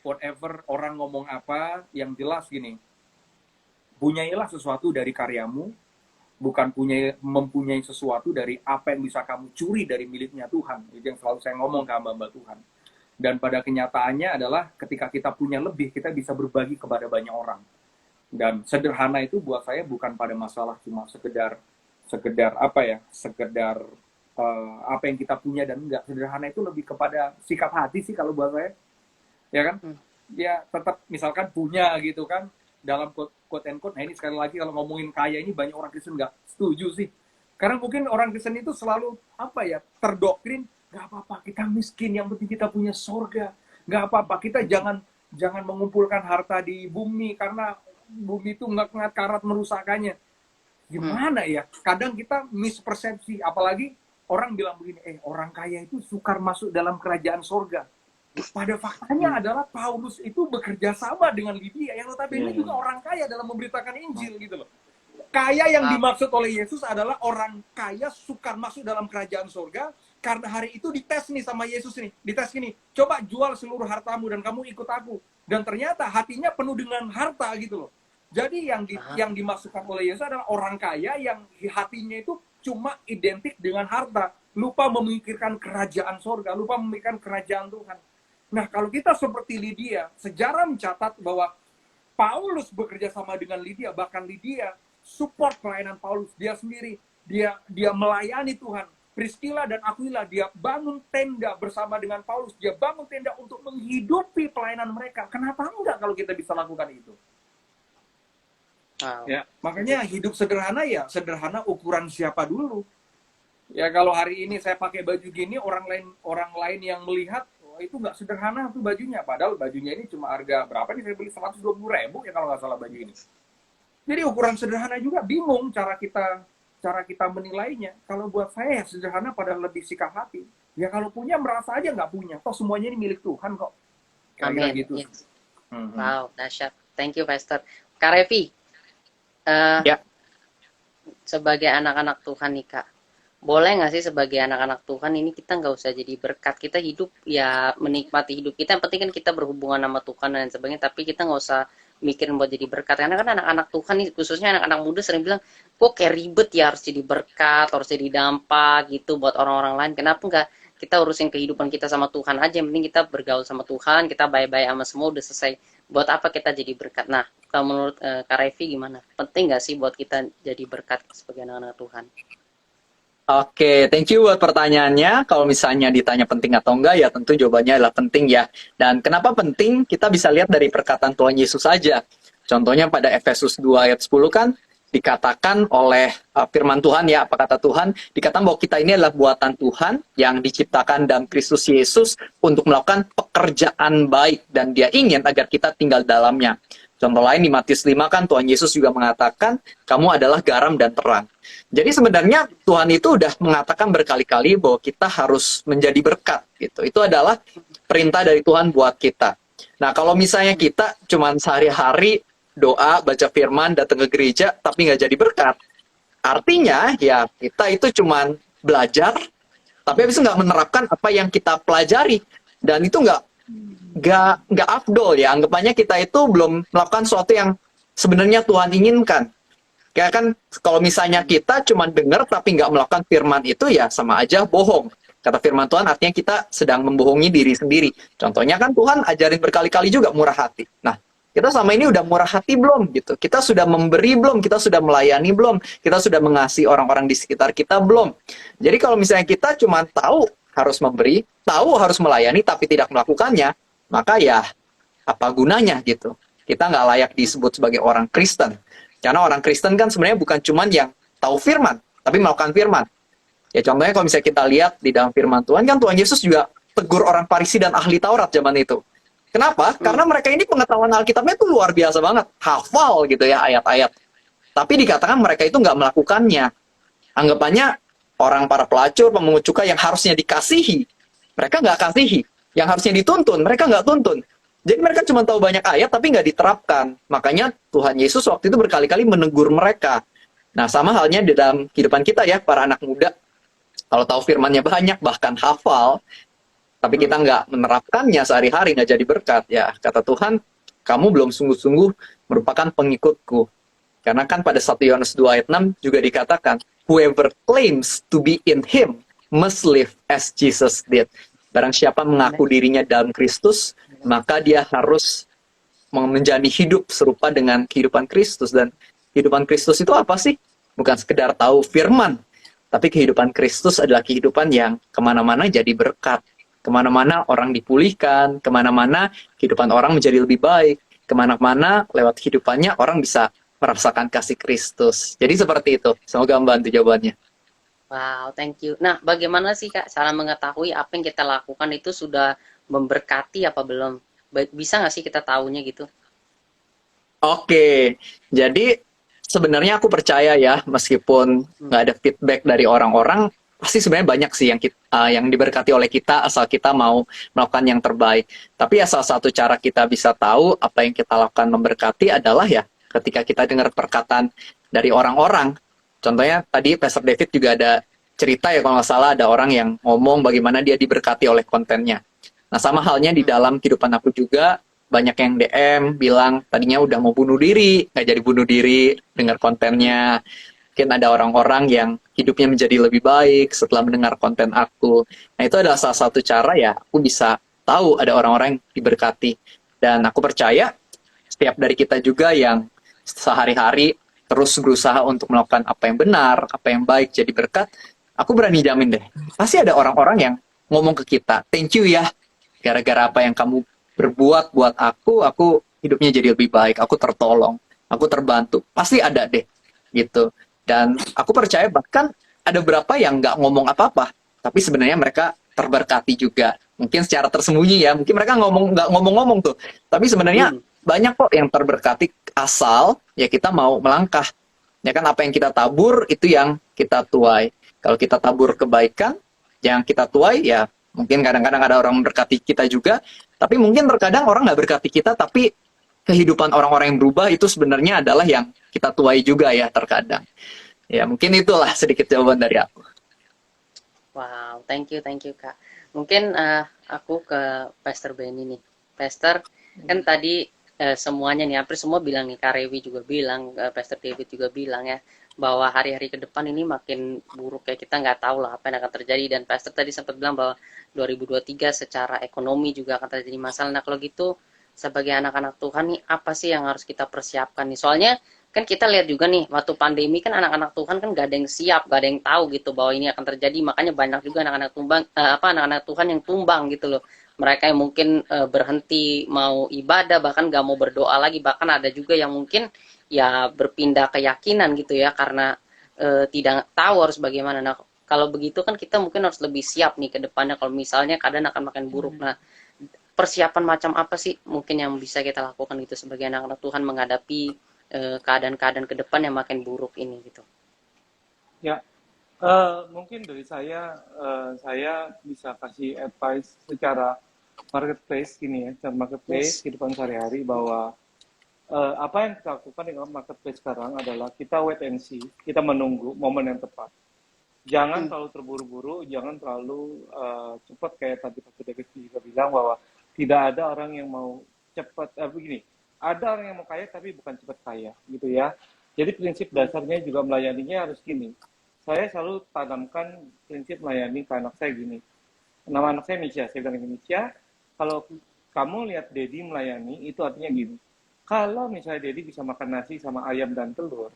whatever orang ngomong apa, yang jelas gini. Punyailah sesuatu dari karyamu, bukan mempunyai sesuatu dari apa yang bisa kamu curi dari miliknya Tuhan. Itu yang selalu saya ngomong ke hamba-hamba Tuhan. Dan pada kenyataannya adalah ketika kita punya lebih, kita bisa berbagi kepada banyak orang. Dan sederhana itu buat saya bukan pada masalah cuma sekedar apa yang kita punya dan enggak. Sederhana itu lebih kepada sikap hati sih kalau buat saya. Ya kan? Ya tetap misalkan punya gitu kan, dalam quote and quote. Nah ini sekali lagi kalau ngomongin kaya ini banyak orang Kristen nggak setuju sih. Karena mungkin orang Kristen itu selalu terdoktrin, nggak apa-apa kita miskin, yang penting kita punya surga. Nggak apa-apa kita jangan mengumpulkan harta di bumi karena bumi itu nggak karat merusakannya. Gimana ya? Kadang kita mispersepsi, apalagi orang bilang begini, orang kaya itu sukar masuk dalam kerajaan surga. Pada faktanya adalah Paulus itu bekerja sama dengan Lydia yang notabene juga orang kaya dalam memberitakan Injil gitu loh. Kaya yang dimaksud oleh Yesus adalah orang kaya sukar masuk dalam kerajaan surga karena hari itu dites nih sama Yesus nih. Dites gini, coba jual seluruh hartamu dan kamu ikut aku. Dan ternyata hatinya penuh dengan harta gitu loh. Jadi yang dimaksudkan oleh Yesus adalah orang kaya yang hatinya itu cuma identik dengan harta, lupa memikirkan kerajaan surga, lupa memikirkan kerajaan Tuhan. Nah, kalau kita seperti Lydia, sejarah mencatat bahwa Paulus bekerja sama dengan Lydia, bahkan Lydia support pelayanan Paulus. Dia sendiri, dia melayani Tuhan. Priscilla dan Aquila, dia bangun tenda bersama dengan Paulus. Dia bangun tenda untuk menghidupi pelayanan mereka. Kenapa enggak kalau kita bisa lakukan itu? Ya, makanya hidup sederhana ya, sederhana ukuran siapa dulu. Ya kalau hari ini saya pakai baju gini, orang lain yang melihat, itu nggak sederhana tuh bajunya, padahal bajunya ini cuma harga berapa nih, saya beli 120.000 ya kalau nggak salah baju ini. Jadi ukuran sederhana juga bingung cara kita menilainya. Kalau buat saya sederhana pada lebih sikap hati. Ya kalau punya merasa aja nggak punya, toh semuanya ini milik Tuhan kok. Kayak gitu. Yes. Wow, dahsyat. Thank you Pastor. Kak Revi, Ya. sebagai anak-anak Tuhan nih Kak, boleh nggak sih sebagai anak-anak Tuhan ini kita nggak usah jadi berkat, kita hidup ya menikmati hidup kita, yang penting kan kita berhubungan sama Tuhan dan sebagainya, tapi kita nggak usah mikirin buat jadi berkat, karena kan anak-anak Tuhan nih, khususnya anak-anak muda sering bilang kok kayak ribet ya harus jadi berkat, harus jadi dampak gitu buat orang-orang lain. Kenapa nggak kita urusin kehidupan kita sama Tuhan aja, yang penting kita bergaul sama Tuhan, kita baik-baik sama semua, udah selesai. Buat apa kita jadi berkat? Nah, kalau menurut Kak Revi gimana? Penting nggak sih buat kita jadi berkat sebagai anak-anak Tuhan? Oke, thank you buat pertanyaannya. Kalau misalnya ditanya penting atau enggak, ya tentu jawabannya adalah penting ya. Dan kenapa penting? Kita bisa lihat dari perkataan Tuhan Yesus saja. Contohnya pada Efesus 2 ayat 10 kan, dikatakan oleh firman Tuhan ya, apa kata Tuhan? Dikatakan bahwa kita ini adalah buatan Tuhan yang diciptakan dalam Kristus Yesus untuk melakukan pekerjaan baik. Dan dia ingin agar kita tinggal dalamnya. Contoh lain di Matius 5 kan Tuhan Yesus juga mengatakan, kamu adalah garam dan terang. Jadi sebenarnya Tuhan itu udah mengatakan berkali-kali bahwa kita harus menjadi berkat gitu. Itu adalah perintah dari Tuhan buat kita. Nah, kalau misalnya kita cuman sehari-hari doa, baca firman, datang ke gereja tapi nggak jadi berkat, artinya ya kita itu cuman belajar tapi habis itu nggak menerapkan apa yang kita pelajari, dan itu nggak afdol ya, anggapannya kita itu belum melakukan sesuatu yang sebenarnya Tuhan inginkan. Kayak kan kalau misalnya kita cuma dengar tapi nggak melakukan firman itu ya sama aja bohong. Kata firman Tuhan artinya kita sedang membohongi diri sendiri. Contohnya kan Tuhan ajarin berkali-kali juga murah hati. Nah, kita selama ini udah murah hati belum gitu? Kita sudah memberi belum? Kita sudah melayani belum? Kita sudah mengasihi orang-orang di sekitar kita belum? Jadi kalau misalnya kita cuma tahu harus memberi, tahu harus melayani tapi tidak melakukannya, maka ya apa gunanya gitu. Kita nggak layak disebut sebagai orang Kristen. Karena orang Kristen kan sebenarnya bukan cuman yang tahu firman, tapi melakukan firman. Ya contohnya kalau misalnya kita lihat di dalam firman Tuhan, kan Tuhan Yesus juga tegur orang Farisi dan ahli Taurat zaman itu. Kenapa? Karena mereka ini pengetahuan Alkitabnya itu luar biasa banget. Hafal gitu ya ayat-ayat. Tapi dikatakan mereka itu nggak melakukannya. Anggapannya orang para pelacur, pemungut cukai yang harusnya dikasihi, mereka nggak kasihi. Yang harusnya dituntun, mereka nggak tuntun. Jadi mereka cuma tahu banyak ayat tapi nggak diterapkan. Makanya Tuhan Yesus waktu itu berkali-kali menegur mereka. Nah, sama halnya di dalam kehidupan kita ya, para anak muda. Kalau tahu firmannya banyak, bahkan hafal, tapi kita nggak menerapkannya sehari-hari, nggak jadi berkat. Ya, kata Tuhan, kamu belum sungguh-sungguh merupakan pengikutku. Karena kan pada 1 Yohanes 2 ayat 6 juga dikatakan, whoever claims to be in him must live as Jesus did. Barang siapa mengaku dirinya dalam Kristus, maka dia harus menjalani hidup serupa dengan kehidupan Kristus. Dan kehidupan Kristus itu apa sih? Bukan sekedar tahu firman, tapi kehidupan Kristus adalah kehidupan yang kemana-mana jadi berkat. Kemana-mana orang dipulihkan, kemana-mana kehidupan orang menjadi lebih baik, kemana-mana lewat kehidupannya orang bisa merasakan kasih Kristus. Jadi seperti itu. Semoga membantu jawabannya. Wow, thank you. Nah, bagaimana sih Kak cara mengetahui apa yang kita lakukan itu sudah memberkati apa belum? Bisa nggak sih kita tahunya gitu? Oke, jadi sebenarnya aku percaya ya, meskipun nggak ada feedback dari orang-orang, pasti sebenarnya banyak sih yang diberkati oleh kita asal kita mau melakukan yang terbaik. Tapi ya salah satu cara kita bisa tahu apa yang kita lakukan memberkati adalah ya ketika kita dengar perkataan dari orang-orang. Contohnya tadi Pastor David juga ada cerita ya kalau nggak salah ada orang yang ngomong bagaimana dia diberkati oleh kontennya. Nah sama halnya di dalam kehidupan aku juga banyak yang DM bilang tadinya udah mau bunuh diri, nggak jadi bunuh diri dengar kontennya. Mungkin ada orang-orang yang hidupnya menjadi lebih baik setelah mendengar konten aku. Nah itu adalah salah satu cara ya aku bisa tahu ada orang-orang yang diberkati. Dan aku percaya setiap dari kita juga yang sehari-hari terus berusaha untuk melakukan apa yang benar, apa yang baik, jadi berkat, aku berani jamin deh, pasti ada orang-orang yang ngomong ke kita, thank you ya, gara-gara apa yang kamu berbuat buat aku hidupnya jadi lebih baik, aku tertolong, aku terbantu, pasti ada deh, gitu. Dan aku percaya bahkan ada beberapa yang nggak ngomong apa-apa, tapi sebenarnya mereka terberkati juga, mungkin secara tersembunyi ya, mungkin mereka nggak ngomong-ngomong tuh, tapi sebenarnya banyak kok yang terberkati asal ya kita mau melangkah. Ya kan apa yang kita tabur itu yang kita tuai. Kalau kita tabur kebaikan, yang kita tuai ya mungkin kadang-kadang ada orang memberkati kita juga, tapi mungkin terkadang orang nggak berkati kita, tapi kehidupan orang-orang yang berubah itu sebenarnya adalah yang kita tuai juga ya terkadang. Ya mungkin itulah sedikit jawaban dari aku. Wow, thank you Kak. Mungkin aku ke Pastor Benny nih. Pastor, kan tadi semuanya nih, hampir semua bilang nih, Kak Rewi juga bilang, Pastor David juga bilang ya, bahwa hari-hari ke depan ini makin buruk ya, kita nggak tahu lah apa yang akan terjadi. Dan Pastor tadi sempat bilang bahwa 2023 secara ekonomi juga akan terjadi masalah. Nah kalau gitu, sebagai anak-anak Tuhan nih, apa sih yang harus kita persiapkan nih? Soalnya kan kita lihat juga nih waktu pandemi kan anak-anak Tuhan kan gak ada yang siap, gak ada yang tahu gitu bahwa ini akan terjadi, makanya banyak juga anak-anak anak-anak Tuhan yang tumbang gitu loh. Mereka yang mungkin berhenti mau ibadah, bahkan gak mau berdoa lagi, bahkan ada juga yang mungkin ya berpindah keyakinan gitu ya karena tidak tahu harus bagaimana. Nah kalau begitu kan kita mungkin harus lebih siap nih ke depannya kalau misalnya keadaan akan makin buruk. Nah persiapan macam apa sih mungkin yang bisa kita lakukan gitu sebagai anak-anak Tuhan menghadapi keadaan-keadaan ke depan yang makin buruk ini gitu. Ya, mungkin dari saya bisa kasih advice secara marketplace gini ya, secara marketplace kehidupan sehari-hari bahwa apa yang kita lakukan dengan marketplace sekarang adalah kita wait and see, kita menunggu momen yang tepat. Jangan terlalu terburu-buru, jangan terlalu cepat kayak tadi Pak David juga bilang bahwa tidak ada orang yang mau cepat begini. Ada orang yang mau kaya tapi bukan cepat kaya gitu ya. Jadi prinsip dasarnya juga melayaninya harus gini. Saya selalu tanamkan prinsip melayani ke anak saya gini. Nama anak saya Misha, saya bilang Misha, kalau kamu lihat Dedi melayani itu artinya gini. Kalau misalnya Dedi bisa makan nasi sama ayam dan telur,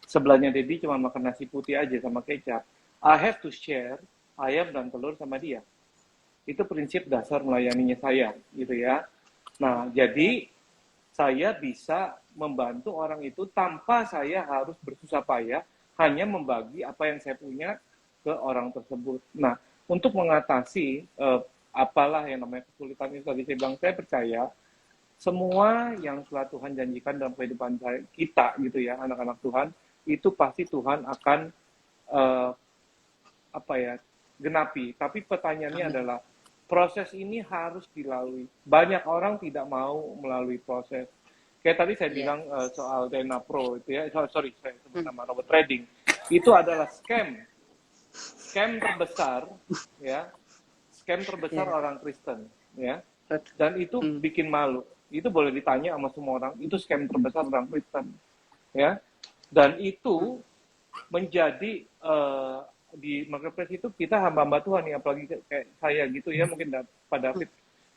sebelahnya Dedi cuma makan nasi putih aja sama kecap, I have to share ayam dan telur sama dia. Itu prinsip dasar melayaninya saya gitu ya. Nah, jadi saya bisa membantu orang itu tanpa saya harus bersusah payah hanya membagi apa yang saya punya ke orang tersebut. Nah, untuk mengatasi apalah yang namanya kesulitan itu tadi saya bilang, saya percaya semua yang telah Tuhan janjikan dalam kehidupan kita gitu ya, anak-anak Tuhan, itu pasti Tuhan akan genapi. Tapi pertanyaannya adalah proses ini harus dilalui. Banyak orang tidak mau melalui proses. Kayak tadi saya bilang soal Dana Pro itu ya, sorry saya sebut nama robot trading. Itu adalah scam terbesar ya, scam terbesar orang Kristen ya. Dan itu bikin malu. Itu boleh ditanya sama semua orang. Itu scam terbesar orang Kristen ya. Dan itu menjadi di marketplace itu kita hamba-hamba Tuhan nih, apalagi kayak saya gitu ya, mungkin Pak David,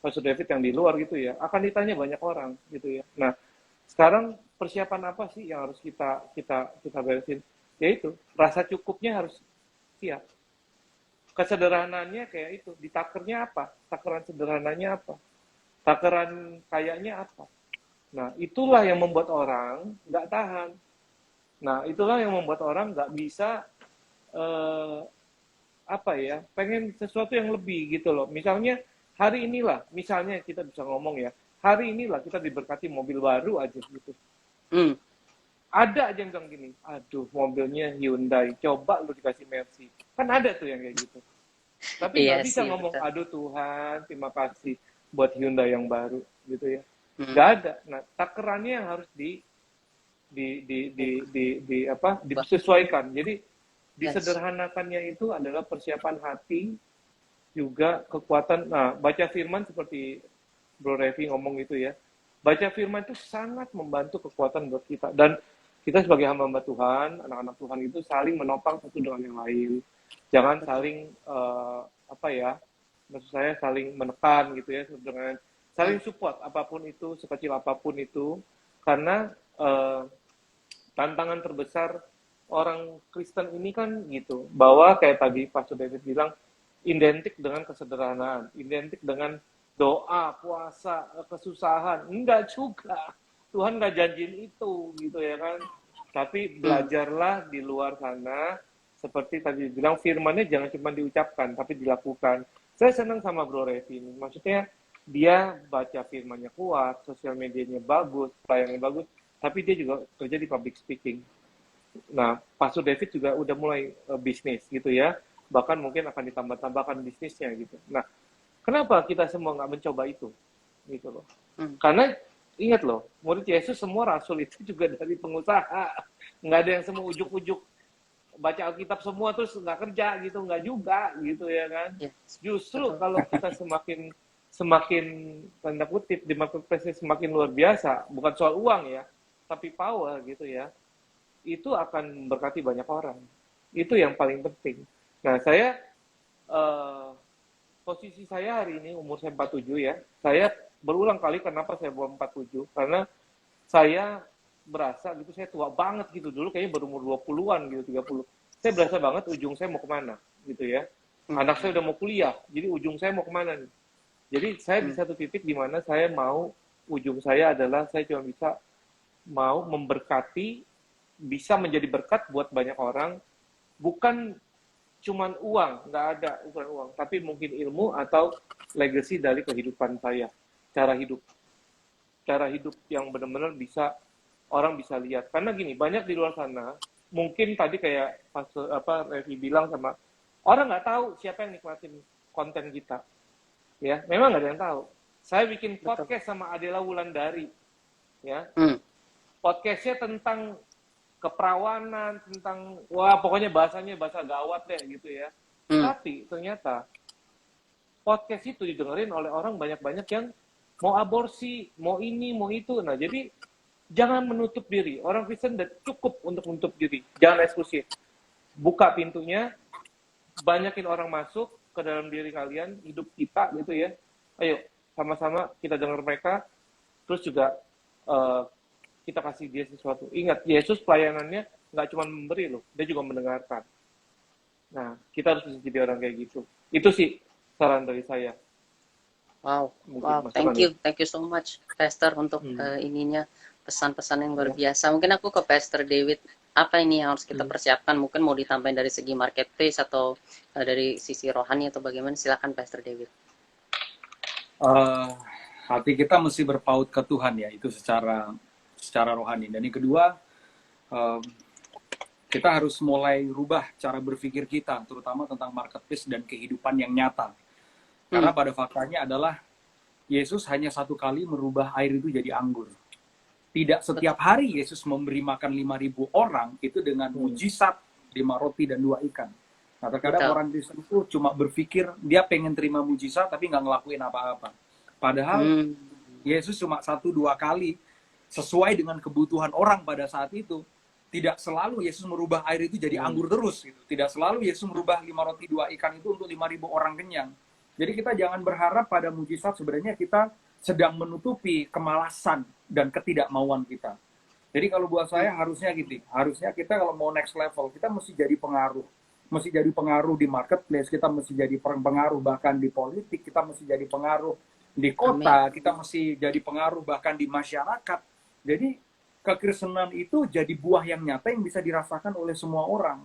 Pastor David yang di luar gitu ya, akan ditanya banyak orang gitu ya. Nah, sekarang persiapan apa sih yang harus kita beresin? Yaitu rasa cukupnya harus siap. Kesederhanaannya kayak itu, di takernya apa? Takeran sederhananya apa? Takeran kayaknya apa? Nah, itulah yang membuat orang nggak tahan. Nah, itulah yang membuat orang nggak bisa pengen sesuatu yang lebih gitu loh. Misalnya hari inilah, misalnya kita bisa ngomong ya, hari inilah kita diberkati mobil baru aja gitu. Ada aja yang bilang gini, aduh mobilnya Hyundai, coba lu dikasih Mercy. Kan ada tuh yang kayak gitu. Tapi nggak bisa ngomong, betul. Aduh Tuhan, terima kasih buat Hyundai yang baru gitu ya. Nggak ada. Nah, takerannya yang harus disesuaikan. Jadi disederhanakannya itu adalah persiapan hati, juga kekuatan. Nah, baca firman seperti Bro Revi ngomong itu ya. Baca firman itu sangat membantu kekuatan buat kita. Dan kita sebagai hamba-hamba Tuhan, anak-anak Tuhan itu saling menopang satu dengan yang lain. Jangan saling maksud saya saling menekan gitu ya, dengan saling support apapun itu, sekecil apapun itu. Karena tantangan terbesar orang Kristen ini kan gitu, bahwa kayak tadi Pastor David bilang, identik dengan kesederhanaan, identik dengan doa, puasa, kesusahan. Enggak juga. Tuhan nggak janjiin itu gitu ya kan. Tapi belajarlah di luar sana, seperti tadi bilang, firmannya jangan cuma diucapkan, tapi dilakukan. Saya senang sama Bro Revi ini. Maksudnya dia baca firmannya kuat, sosial medianya bagus, pelayanannya bagus, tapi dia juga kerja di public speaking. Nah, Pastor David juga udah mulai bisnis gitu ya, bahkan mungkin akan ditambah-tambahkan bisnisnya gitu. Nah, kenapa kita semua nggak mencoba itu, gitu loh? Karena ingat loh, murid Yesus semua rasul itu juga dari pengusaha, nggak ada yang semua ujuk-ujuk baca Alkitab semua terus nggak kerja gitu, nggak juga gitu ya kan. Ya, Justru betul. kalau kita semakin tanda kutip di marketplace semakin luar biasa, bukan soal uang ya, tapi power gitu ya, itu akan memberkati banyak orang. Itu yang paling penting. Nah, saya posisi saya hari ini umur saya 47 ya. Saya berulang kali kenapa saya bawa 47, karena saya berasa gitu saya tua banget gitu, dulu kayaknya berumur 20-an gitu, 30. Saya berasa banget ujung saya mau kemana gitu ya. Anak saya udah mau kuliah, jadi ujung saya mau kemana nih. Jadi saya di satu titik di mana saya mau, ujung saya adalah saya cuma bisa mau memberkati, bisa menjadi berkat buat banyak orang, bukan cuman uang, nggak ada bukan uang, tapi mungkin ilmu atau legacy dari kehidupan saya, cara hidup yang benar-benar bisa orang bisa lihat. Karena gini, banyak di luar sana, mungkin tadi kayak Revi bilang sama orang nggak tahu siapa yang nikmatin konten kita, ya memang nggak ada yang tahu. Saya bikin podcast sama Adela Wulandari, ya podcastnya tentang keperawanan, tentang wah pokoknya bahasanya bahasa gawat deh gitu ya. Tapi ternyata podcast itu didengerin oleh orang banyak-banyak yang mau aborsi, mau ini, mau itu. Nah jadi jangan menutup diri. Orang Kristen udah cukup untuk menutup diri. Jangan eksklusif. Buka pintunya, banyakin orang masuk ke dalam diri kalian, hidup kita gitu ya. Ayo sama-sama kita dengar mereka. Terus juga kita kasih dia sesuatu. Ingat, Yesus pelayanannya nggak cuma memberi loh, dia juga mendengarkan. Nah, kita harus bisa jadi orang kayak gitu. Itu sih saran dari saya. Wow, Mungkin thank you so much, Pastor, untuk ininya pesan-pesan yang luar biasa. Mungkin aku ke Pastor David, apa ini yang harus kita persiapkan? Mungkin mau ditambahin dari segi marketplace atau dari sisi rohani atau bagaimana? Silakan Pastor David. Hati kita mesti berpaut ke Tuhan ya, itu secara rohani. Dan yang kedua, kita harus mulai rubah cara berpikir kita, terutama tentang marketplace dan kehidupan yang nyata. Karena pada faktanya adalah Yesus hanya satu kali merubah air itu jadi anggur. Tidak setiap hari Yesus memberi makan 5.000 orang itu dengan mujizat 5 roti dan 2 ikan. Nah, terkadang orang Kristen itu cuma berpikir dia pengen terima mujizat tapi nggak ngelakuin apa-apa. Padahal Yesus cuma 1-2 kali sesuai dengan kebutuhan orang pada saat itu. Tidak selalu Yesus merubah air itu jadi anggur terus. Gitu. Tidak selalu Yesus merubah 5 roti 2 ikan itu untuk 5.000 orang kenyang. Jadi kita jangan berharap pada mujizat, sebenarnya kita sedang menutupi kemalasan dan ketidakmauan kita. Jadi kalau buat saya harusnya gitu. Harusnya kita kalau mau next level, kita mesti jadi pengaruh. Mesti jadi pengaruh di marketplace, kita mesti jadi pengaruh bahkan di politik, kita mesti jadi pengaruh di kota, kita mesti jadi pengaruh bahkan di masyarakat. Jadi kekristenan itu jadi buah yang nyata yang bisa dirasakan oleh semua orang.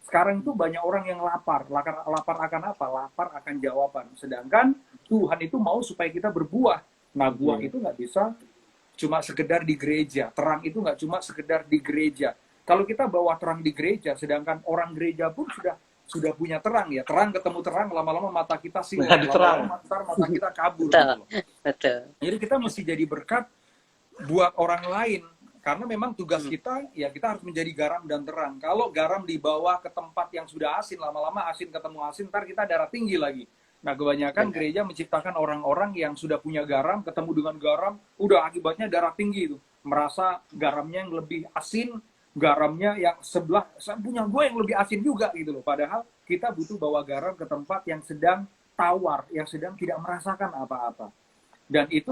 Sekarang itu banyak orang yang lapar. Lapar akan apa? Lapar akan jawaban. Sedangkan Tuhan itu mau supaya kita berbuah. Nah, buah itu nggak bisa cuma sekedar di gereja. Terang itu nggak cuma sekedar di gereja. Kalau kita bawa terang di gereja, sedangkan orang gereja pun sudah punya terang ya. Terang ketemu terang, lama-lama mata kita silau. Lama-lama mata kita kabur. Betul. Jadi kita mesti jadi berkat buat orang lain. Karena memang tugas kita, ya kita harus menjadi garam dan terang. Kalau garam dibawa ke tempat yang sudah asin, lama-lama asin ketemu asin, ntar kita darah tinggi lagi. Nah, kebanyakan gereja menciptakan orang-orang yang sudah punya garam, ketemu dengan garam, udah akibatnya darah tinggi itu. Merasa garamnya yang lebih asin, garamnya yang sebelah, punya gue yang lebih asin juga gitu loh. Padahal kita butuh bawa garam ke tempat yang sedang tawar, yang sedang tidak merasakan apa-apa. Dan itu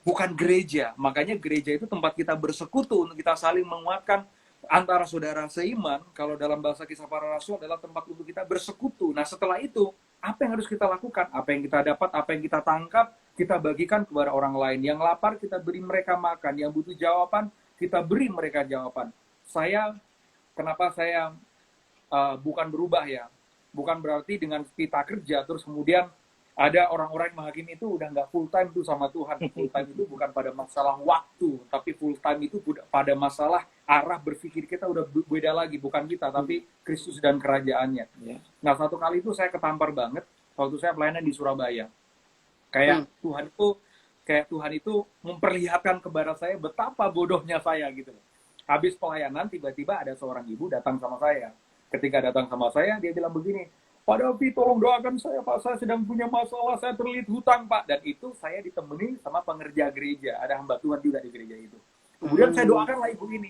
bukan gereja, makanya gereja itu tempat kita bersekutu untuk kita saling menguatkan antara saudara seiman. Kalau dalam bahasa Kisah Para Rasul adalah tempat untuk kita bersekutu. Nah setelah itu, apa yang harus kita lakukan? Apa yang kita dapat, apa yang kita tangkap, kita bagikan kepada orang lain. Yang lapar, kita beri mereka makan. Yang butuh jawaban, kita beri mereka jawaban. Kenapa saya bukan berubah ya? Bukan berarti dengan kita kerja, terus kemudian ada orang-orang yang menghakimi itu udah nggak full time tuh sama Tuhan. Full time itu bukan pada masalah waktu, tapi full time itu pada masalah arah berpikir kita udah beda lagi. Bukan kita, tapi Kristus dan kerajaannya. Nah, satu kali itu saya ketampar banget waktu saya pelayanan di Surabaya. Kayak Tuhan itu memperlihatkan kepada saya betapa bodohnya saya gitu. Habis pelayanan tiba-tiba ada seorang ibu datang sama saya. Ketika datang sama saya, dia bilang begini, Pak Davi, tolong doakan saya, Pak. Saya sedang punya masalah, saya terlilit hutang, Pak. Dan itu saya ditemani sama pengerja gereja. Ada hamba Tuhan juga di gereja itu. Kemudian saya doakanlah ibu ini.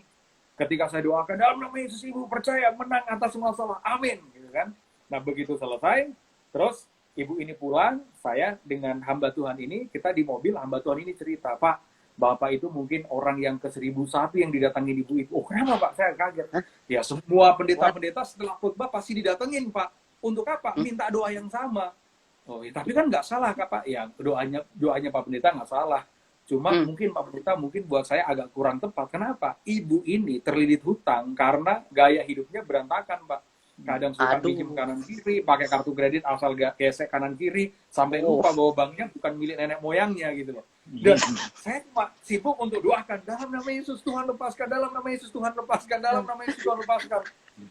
Ketika saya doakan, dalam nama Yesus ibu percaya menang atas masalah. Amin. Gitu kan. Nah, begitu selesai, terus ibu ini pulang, saya dengan hamba Tuhan ini, kita di mobil, hamba Tuhan ini cerita, Pak, Bapak itu mungkin orang yang ke 1001 yang didatangin ibu itu. Oh, kenapa Pak? Saya kaget. Ya, semua pendeta-pendeta setelah khotbah pasti didatengin, Pak. Untuk apa? Minta doa yang sama. Oh, ya, tapi kan nggak salah, Kak, Pak. Ya, doanya Pak Pendeta nggak salah. Cuma mungkin Pak Pendeta mungkin buat saya agak kurang tepat. Kenapa? Ibu ini terlilit hutang karena gaya hidupnya berantakan, Pak. Kadang suka pinjam kanan kiri, pakai kartu kredit asal gak gesek kanan kiri, sampai lupa bahwa banknya bukan milik nenek moyangnya gitu loh. Dan saya cuma sibuk untuk doakan, dalam nama Yesus Tuhan lepaskan, dalam nama Yesus Tuhan lepaskan, dalam nama Yesus Tuhan lepaskan.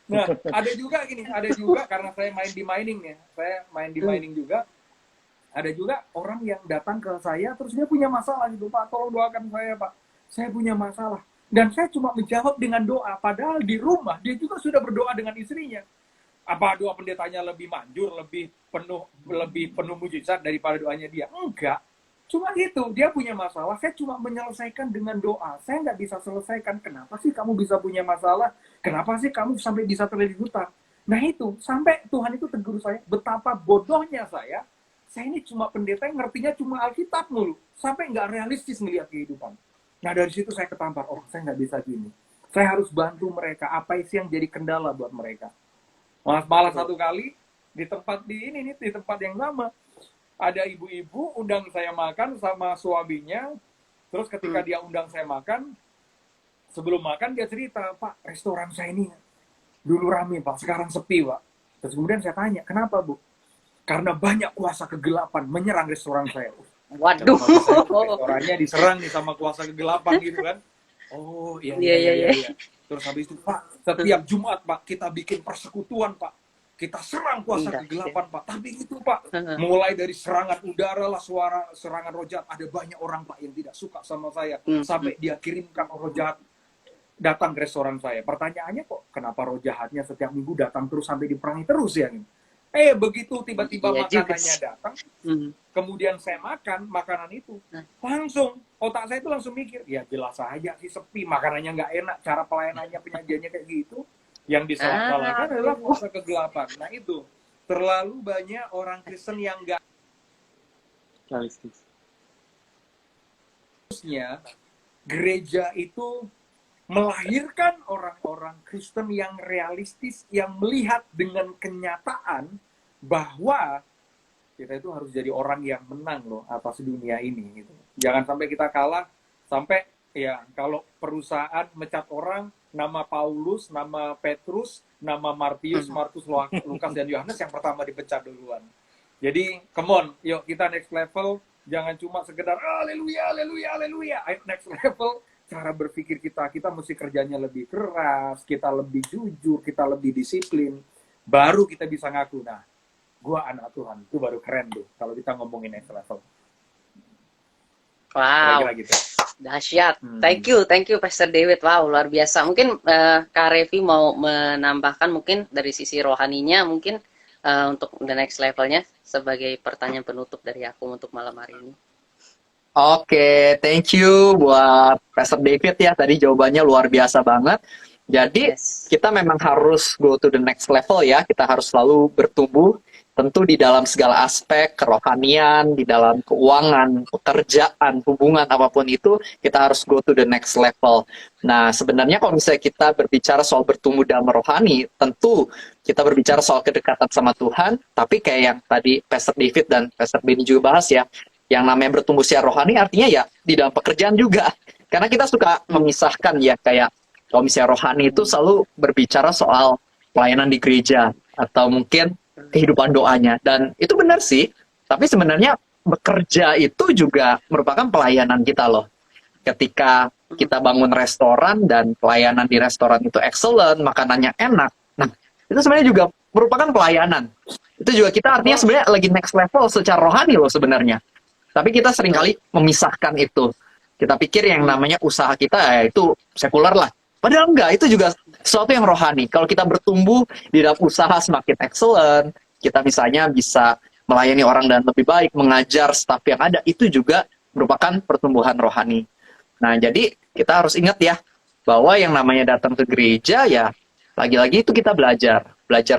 Nah, ada juga karena saya main di mining ya, saya main di mining juga, ada juga orang yang datang ke saya, terus dia punya masalah gitu, Pak, tolong doakan saya, Pak, saya punya masalah. Dan saya cuma menjawab dengan doa, padahal di rumah dia juga sudah berdoa dengan istrinya. Apa doa pendetanya lebih manjur, lebih penuh mujizat daripada doanya dia? Enggak. Cuma itu, dia punya masalah, saya cuma menyelesaikan dengan doa. Saya nggak bisa selesaikan, kenapa sih kamu bisa punya masalah? Kenapa sih kamu sampai bisa terlilit hutang? Nah itu, sampai Tuhan itu tegur saya, betapa bodohnya saya ini cuma pendeta yang ngertinya cuma Alkitab mulu. Sampai nggak realistis melihat kehidupan. Nah dari situ saya ketampar, oh saya nggak bisa gini. Saya harus bantu mereka, apa sih yang jadi kendala buat mereka. Malah satu kali, di tempat yang sama, ada ibu-ibu undang saya makan sama suaminya, terus ketika dia undang saya makan, sebelum makan dia cerita, Pak, restoran saya ini dulu rame, Pak, sekarang sepi, Pak. Terus kemudian saya tanya, kenapa, Bu? Karena banyak kuasa kegelapan menyerang restoran saya. Waduh. Restorannya diserang nih sama kuasa kegelapan gitu kan. Oh, iya. Terus habis itu, Pak, setiap Jumat, Pak, kita bikin persekutuan, Pak. Kita serang kuasa kegelapan, Pak. Tapi itu, Pak, mulai dari serangan udara lah, suara serangan roh jahat. Ada banyak orang, Pak, yang tidak suka sama saya. Sampai dia kirimkan roh jahat datang ke restoran saya. Pertanyaannya kok, kenapa roh jahatnya setiap minggu datang terus sampai diperangi terus ya? Begitu tiba-tiba makanannya datang, kemudian saya makan makanan itu, langsung otak saya itu langsung mikir, ya jelas aja sih sepi, makanannya nggak enak, cara pelayanannya, penyajiannya kayak gitu. Yang disalahkan adalah kuasa kegelapan. Nah itu, terlalu banyak orang Kristen yang nggak realistis. Harusnya gereja itu melahirkan orang-orang Kristen yang realistis, yang melihat dengan kenyataan bahwa kita itu harus jadi orang yang menang loh atas dunia ini. Gitu. Jangan sampai kita kalah, sampai ya kalau perusahaan mecat orang, nama Paulus, nama Petrus, nama Markus, Lukas, dan Yohanes yang pertama dipecat duluan. Jadi, come on, yuk kita next level, jangan cuma sekedar, haleluya, haleluya, haleluya. Ayo next level, cara berpikir kita mesti kerjanya lebih keras, kita lebih jujur, kita lebih disiplin, baru kita bisa ngaku, nah, gua anak Tuhan, itu baru keren tuh, kalau kita ngomongin next level. Wow, gitu. Dahsyat. Thank you Pastor David, wow, luar biasa. Mungkin Kak Revi mau menambahkan mungkin dari sisi rohaninya, mungkin untuk the next levelnya, sebagai pertanyaan penutup dari aku untuk malam hari ini. Oke, thank you buat Pastor David ya. Tadi jawabannya luar biasa banget. Jadi kita memang harus go to the next level ya. Kita harus selalu bertumbuh. Tentu di dalam segala aspek, kerohanian, di dalam keuangan, pekerjaan, hubungan, apapun itu, kita harus go to the next level. Nah, sebenarnya kalau misalnya kita berbicara soal bertumbuh dalam rohani, tentu kita berbicara soal kedekatan sama Tuhan, tapi kayak yang tadi Pastor David dan Pastor Benny juga bahas ya, yang namanya bertumbuh secara rohani artinya ya di dalam pekerjaan juga. Karena kita suka memisahkan ya, kayak kalau misalnya rohani itu selalu berbicara soal pelayanan di gereja, atau mungkin kehidupan doanya. Dan itu benar sih, tapi sebenarnya bekerja itu juga merupakan pelayanan kita loh. Ketika kita bangun restoran dan pelayanan di restoran itu excellent, makanannya enak, nah itu sebenarnya juga merupakan pelayanan. Itu juga kita artinya sebenarnya lagi next level secara rohani loh sebenarnya. Tapi kita seringkali memisahkan itu. Kita pikir yang namanya usaha kita ya itu sekuler lah. Padahal enggak, itu juga sesuatu yang rohani. Kalau kita bertumbuh di dalam usaha semakin excellent, kita misalnya bisa melayani orang dan lebih baik, mengajar staf yang ada, itu juga merupakan pertumbuhan rohani. Nah, jadi kita harus ingat ya, bahwa yang namanya datang ke gereja ya, lagi-lagi itu kita belajar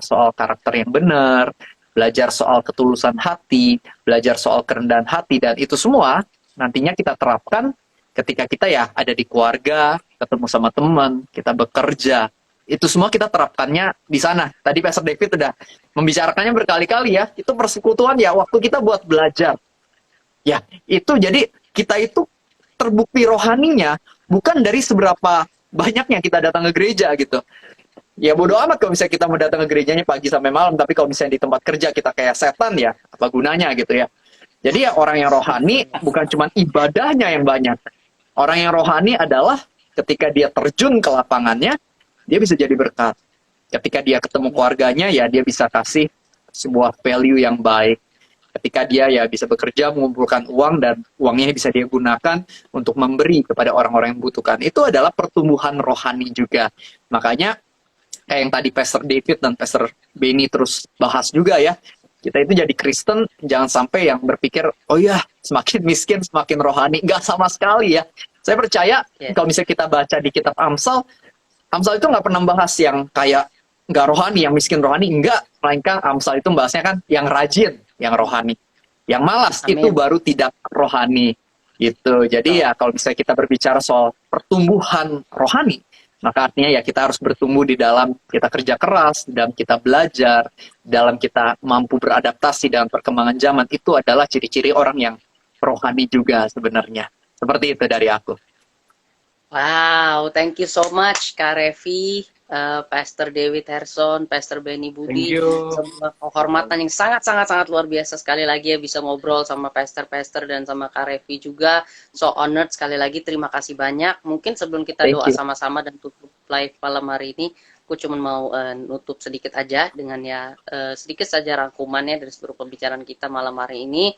soal karakter yang benar, belajar soal ketulusan hati, belajar soal kerendahan hati, dan itu semua nantinya kita terapkan ketika kita ya ada di keluarga, ketemu sama teman, kita bekerja. Itu semua kita terapkannya di sana. Tadi Pastor David udah membicarakannya berkali-kali ya, itu persekutuan ya, waktu kita buat belajar. Ya, itu jadi kita itu terbukti rohaninya bukan dari seberapa banyaknya kita datang ke gereja gitu. Ya bodo amat kalau misalnya kita mau datang ke gerejanya pagi sampai malam, tapi kalau misalnya di tempat kerja kita kayak setan ya, apa gunanya gitu ya. Jadi ya orang yang rohani bukan cuma ibadahnya yang banyak. Orang yang rohani adalah ketika dia terjun ke lapangannya, dia bisa jadi berkat. Ketika dia ketemu keluarganya, ya dia bisa kasih sebuah value yang baik. Ketika dia ya bisa bekerja, mengumpulkan uang, dan uangnya bisa dia gunakan untuk memberi kepada orang-orang yang membutuhkan. Itu adalah pertumbuhan rohani juga. Makanya kayak yang tadi Pastor David dan Pastor Benny terus bahas juga ya, kita itu jadi Kristen jangan sampai yang berpikir, oh ya semakin miskin semakin rohani. Nggak sama sekali ya. Saya percaya kalau misalnya kita baca di kitab Amsal, Amsal itu nggak pernah bahas yang kayak nggak rohani, yang miskin rohani, enggak. Melainkan Amsal itu bahasnya kan yang rajin, yang rohani. Yang malas itu baru tidak rohani. Gitu. Jadi ya kalau misalnya kita berbicara soal pertumbuhan rohani, maka artinya ya kita harus bertumbuh di dalam kita kerja keras, dalam kita belajar, dalam kita mampu beradaptasi dengan perkembangan zaman. Itu adalah ciri-ciri orang yang rohani juga sebenarnya. Seperti itu dari aku. Wow, thank you so much Kak Revi, Pastor David Herson, Pastor Benny Budi. Sebuah kehormatan yang sangat luar biasa sekali lagi ya bisa ngobrol sama Pastor dan sama Kak Revi juga. So honored sekali lagi, terima kasih banyak. Mungkin sebelum kita doa sama-sama dan tutup live malam hari ini, aku cuma mau nutup sedikit aja dengan ya sedikit saja rangkumannya dari seluruh pembicaraan kita malam hari ini.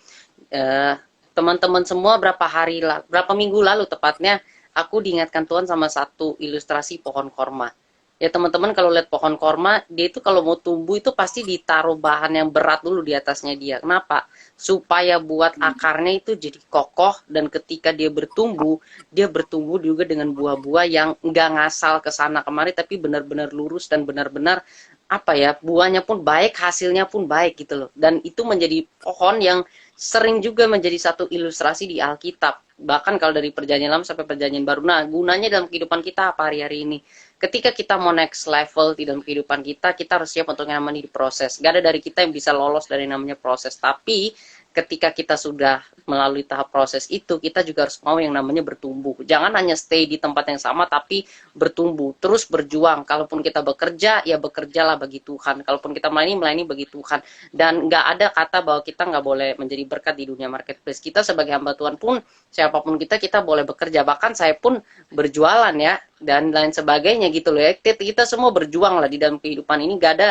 Teman-teman semua berapa minggu lalu tepatnya, aku diingatkan Tuhan sama satu ilustrasi pohon korma. Ya teman-teman kalau lihat pohon korma, dia itu kalau mau tumbuh itu pasti ditaruh bahan yang berat dulu di atasnya dia. Kenapa? Supaya buat akarnya itu jadi kokoh, dan ketika dia bertumbuh juga dengan buah-buah yang nggak ngasal ke sana kemari, tapi benar-benar lurus dan benar-benar buahnya pun baik, hasilnya pun baik gitu loh. Dan itu menjadi pohon yang sering juga menjadi satu ilustrasi di Alkitab. Bahkan kalau dari perjanjian lama sampai perjanjian baru. Nah, gunanya dalam kehidupan kita apa hari-hari ini? Ketika kita mau next level di dalam kehidupan kita, kita harus siap untuk yang namanya diproses. Gak ada dari kita yang bisa lolos dari namanya proses. Tapi ketika kita sudah melalui tahap proses itu, kita juga harus mau yang namanya bertumbuh. Jangan hanya stay di tempat yang sama, tapi bertumbuh. Terus berjuang. Kalaupun kita bekerja, ya bekerjalah bagi Tuhan. Kalaupun kita melayani bagi Tuhan. Dan nggak ada kata bahwa kita nggak boleh menjadi berkat di dunia marketplace. Kita sebagai hamba Tuhan pun, siapapun kita boleh bekerja. Bahkan saya pun berjualan ya, dan lain sebagainya gitu loh ya. Kita semua berjuang lah di dalam kehidupan ini. Gak ada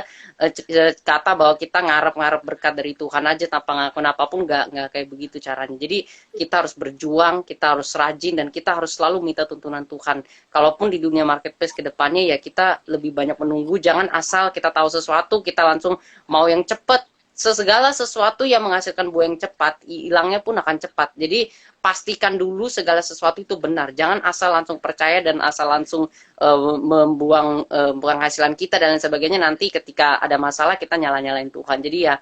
kata bahwa kita ngarep-ngarep berkat dari Tuhan aja tanpa ngelakuin apapun. Nggak kayak begitu caranya. Jadi kita harus berjuang, kita harus rajin, dan kita harus selalu minta tuntunan Tuhan. Kalaupun di dunia marketplace ke depannya ya kita lebih banyak menunggu. Jangan asal kita tahu sesuatu kita langsung mau yang cepat. Segala sesuatu yang menghasilkan buah yang cepat, hilangnya pun akan cepat. Jadi pastikan dulu segala sesuatu itu benar. Jangan asal langsung percaya dan asal langsung membuang penghasilan kita dan lain sebagainya. Nanti ketika ada masalah kita nyala-nyalain Tuhan. Jadi ya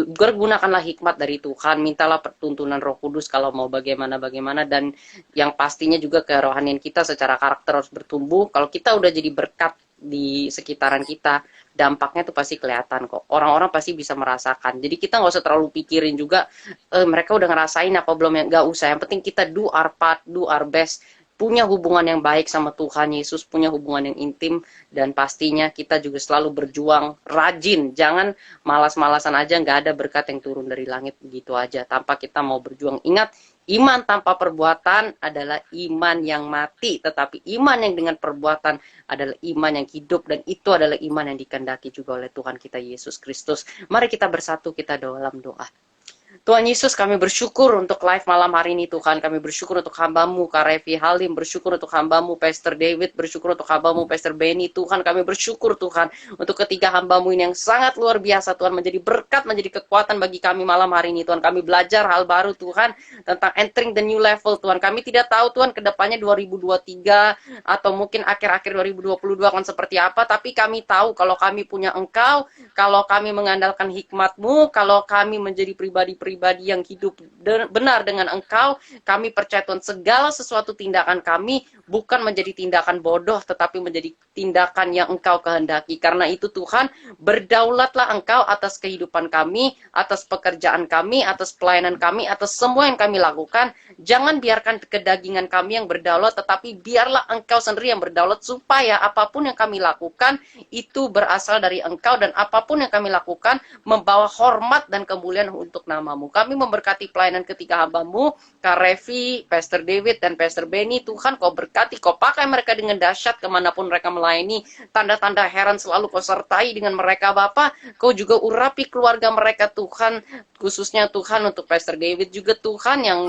gunakanlah hikmat dari Tuhan, mintalah pertuntunan Roh Kudus kalau mau bagaimana, dan yang pastinya juga kerohanian kita secara karakter harus bertumbuh. Kalau kita udah jadi berkat di sekitaran kita, dampaknya tuh pasti kelihatan kok. Orang-orang pasti bisa merasakan. Jadi kita nggak usah terlalu pikirin juga mereka udah ngerasain apa belum, ya nggak usah. Yang penting kita do our part, do our best, punya hubungan yang baik sama Tuhan Yesus, punya hubungan yang intim, dan pastinya kita juga selalu berjuang, rajin, jangan malas-malasan aja, nggak ada berkat yang turun dari langit begitu aja tanpa kita mau berjuang. Ingat, iman tanpa perbuatan adalah iman yang mati, tetapi iman yang dengan perbuatan adalah iman yang hidup, dan itu adalah iman yang dikehendaki juga oleh Tuhan kita Yesus Kristus. Mari kita bersatu, kita dalam doa. Tuhan Yesus, kami bersyukur untuk live malam hari ini Tuhan. Kami bersyukur untuk hamba-Mu, Kak Revi Halim, bersyukur untuk hamba-Mu, Pastor David, bersyukur untuk hamba-Mu, Pastor Benny. Tuhan, kami bersyukur Tuhan untuk ketiga hamba-Mu ini yang sangat luar biasa Tuhan, menjadi berkat, menjadi kekuatan bagi kami malam hari ini Tuhan. Kami belajar hal baru Tuhan, tentang entering the new level Tuhan. Kami tidak tahu Tuhan kedepannya 2023 atau mungkin akhir-akhir 2022 akan seperti apa, tapi kami tahu kalau kami punya Engkau, kalau kami mengandalkan hikmat-Mu, kalau kami menjadi pribadi-pribadi yang hidup benar dengan Engkau, kami percaya Tuhan segala sesuatu tindakan kami bukan menjadi tindakan bodoh, tetapi menjadi tindakan yang Engkau kehendaki. Karena itu Tuhan, berdaulatlah Engkau atas kehidupan kami, atas pekerjaan kami, atas pelayanan kami, atas semua yang kami lakukan. Jangan biarkan kedagingan kami yang berdaulat, tetapi biarlah Engkau sendiri yang berdaulat, supaya apapun yang kami lakukan itu berasal dari Engkau, dan apapun yang kami lakukan membawa hormat dan kemuliaan untuk nama-Mu. Kami memberkati pelayanan ketiga hamba-Mu, Kak Revi, Pastor David, dan Pastor Benny. Tuhan, Kau berkati, Kau pakai mereka dengan dahsyat kemanapun mereka melayani. Tanda-tanda heran selalu Kau sertai dengan mereka, Bapa. Kau juga urapi keluarga mereka, Tuhan. Khususnya Tuhan untuk Pastor David juga Tuhan, yang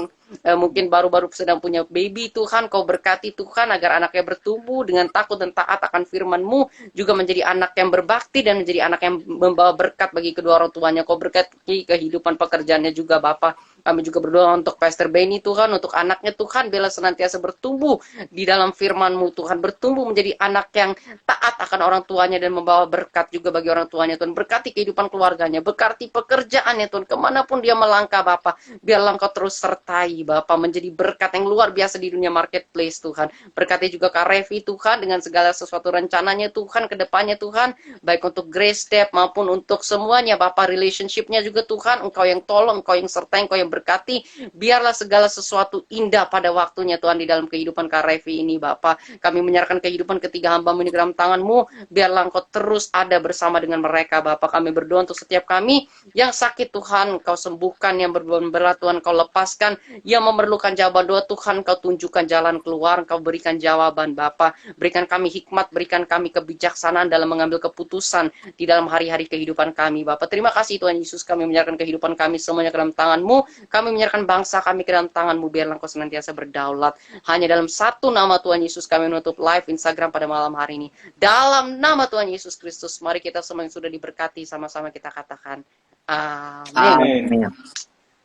mungkin baru-baru sedang punya baby. Tuhan, Kau berkati Tuhan agar anaknya bertumbuh dengan takut dan taat akan firman-Mu, juga menjadi anak yang berbakti dan menjadi anak yang membawa berkat bagi kedua orang tuanya. Kau berkati kehidupan pekerjaannya juga Bapa. Kami juga berdoa untuk Pastor Benny Tuhan, untuk anaknya Tuhan, biarlah senantiasa bertumbuh di dalam firman-Mu Tuhan, bertumbuh menjadi anak yang taat akan orang tuanya dan membawa berkat juga bagi orang tuanya Tuhan. Berkati kehidupan keluarganya, berkati pekerjaannya Tuhan, kemanapun dia melangkah Bapa, biarlah Engkau terus sertai Bapa, menjadi berkat yang luar biasa di dunia marketplace Tuhan. Berkati juga Kak Revi Tuhan, dengan segala sesuatu rencananya Tuhan, ke depannya Tuhan, baik untuk Grace Step maupun untuk semuanya Bapa, relationship-nya juga Tuhan, Engkau yang tolong, Engkau yang sertai, Engkau yang berkati. Biarlah segala sesuatu indah pada waktunya Tuhan di dalam kehidupan Kak Revi ini Bapa. Kami menyerahkan kehidupan ketiga hamba-Mu ini ke dalam tangan-Mu, biarlah Engkau terus ada bersama dengan mereka Bapa. Kami berdoa untuk setiap kami yang sakit Tuhan, Engkau sembuhkan, yang berat Tuhan Engkau lepaskan, yang memerlukan jawaban doa Tuhan Engkau tunjukkan jalan keluar, Engkau berikan jawaban Bapa. Berikan kami hikmat, berikan kami kebijaksanaan dalam mengambil keputusan di dalam hari-hari kehidupan kami Bapa. Terima kasih Tuhan Yesus, kami menyerahkan kehidupan kami semuanya ke dalam tangan-Mu. Kami menyerahkan bangsa kami ke dalam tangan-Mu, biarlah Engkau senantiasa berdaulat. Hanya dalam satu nama Tuhan Yesus kami menutup live Instagram pada malam hari ini. Dalam nama Tuhan Yesus Kristus, mari kita semua yang sudah diberkati sama-sama kita katakan amin. Amin.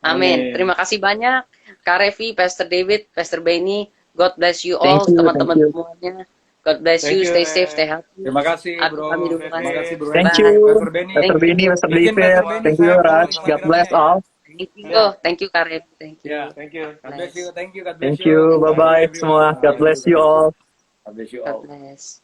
Amin. Terima kasih banyak Kak Revi, Pastor David, Pastor Benny. God bless you all, Thank you, teman-teman thank you. semuanya. God bless you, stay safe, stay healthy. Terima kasih bro. Kami dukung. Terima kasih bro. Thank Bye. you, Pastor Benny. Pastor Benny, Pastor Mungkin David. Pastor Benny Thank you, saya Raj. follow God bless Instagramnya. all. Thank you Kak Revi, thank you. Ya. Thank you. God bless you. Thank you. God bless Thank you. Bye-bye semua. God bless you all. God bless you God all. bless.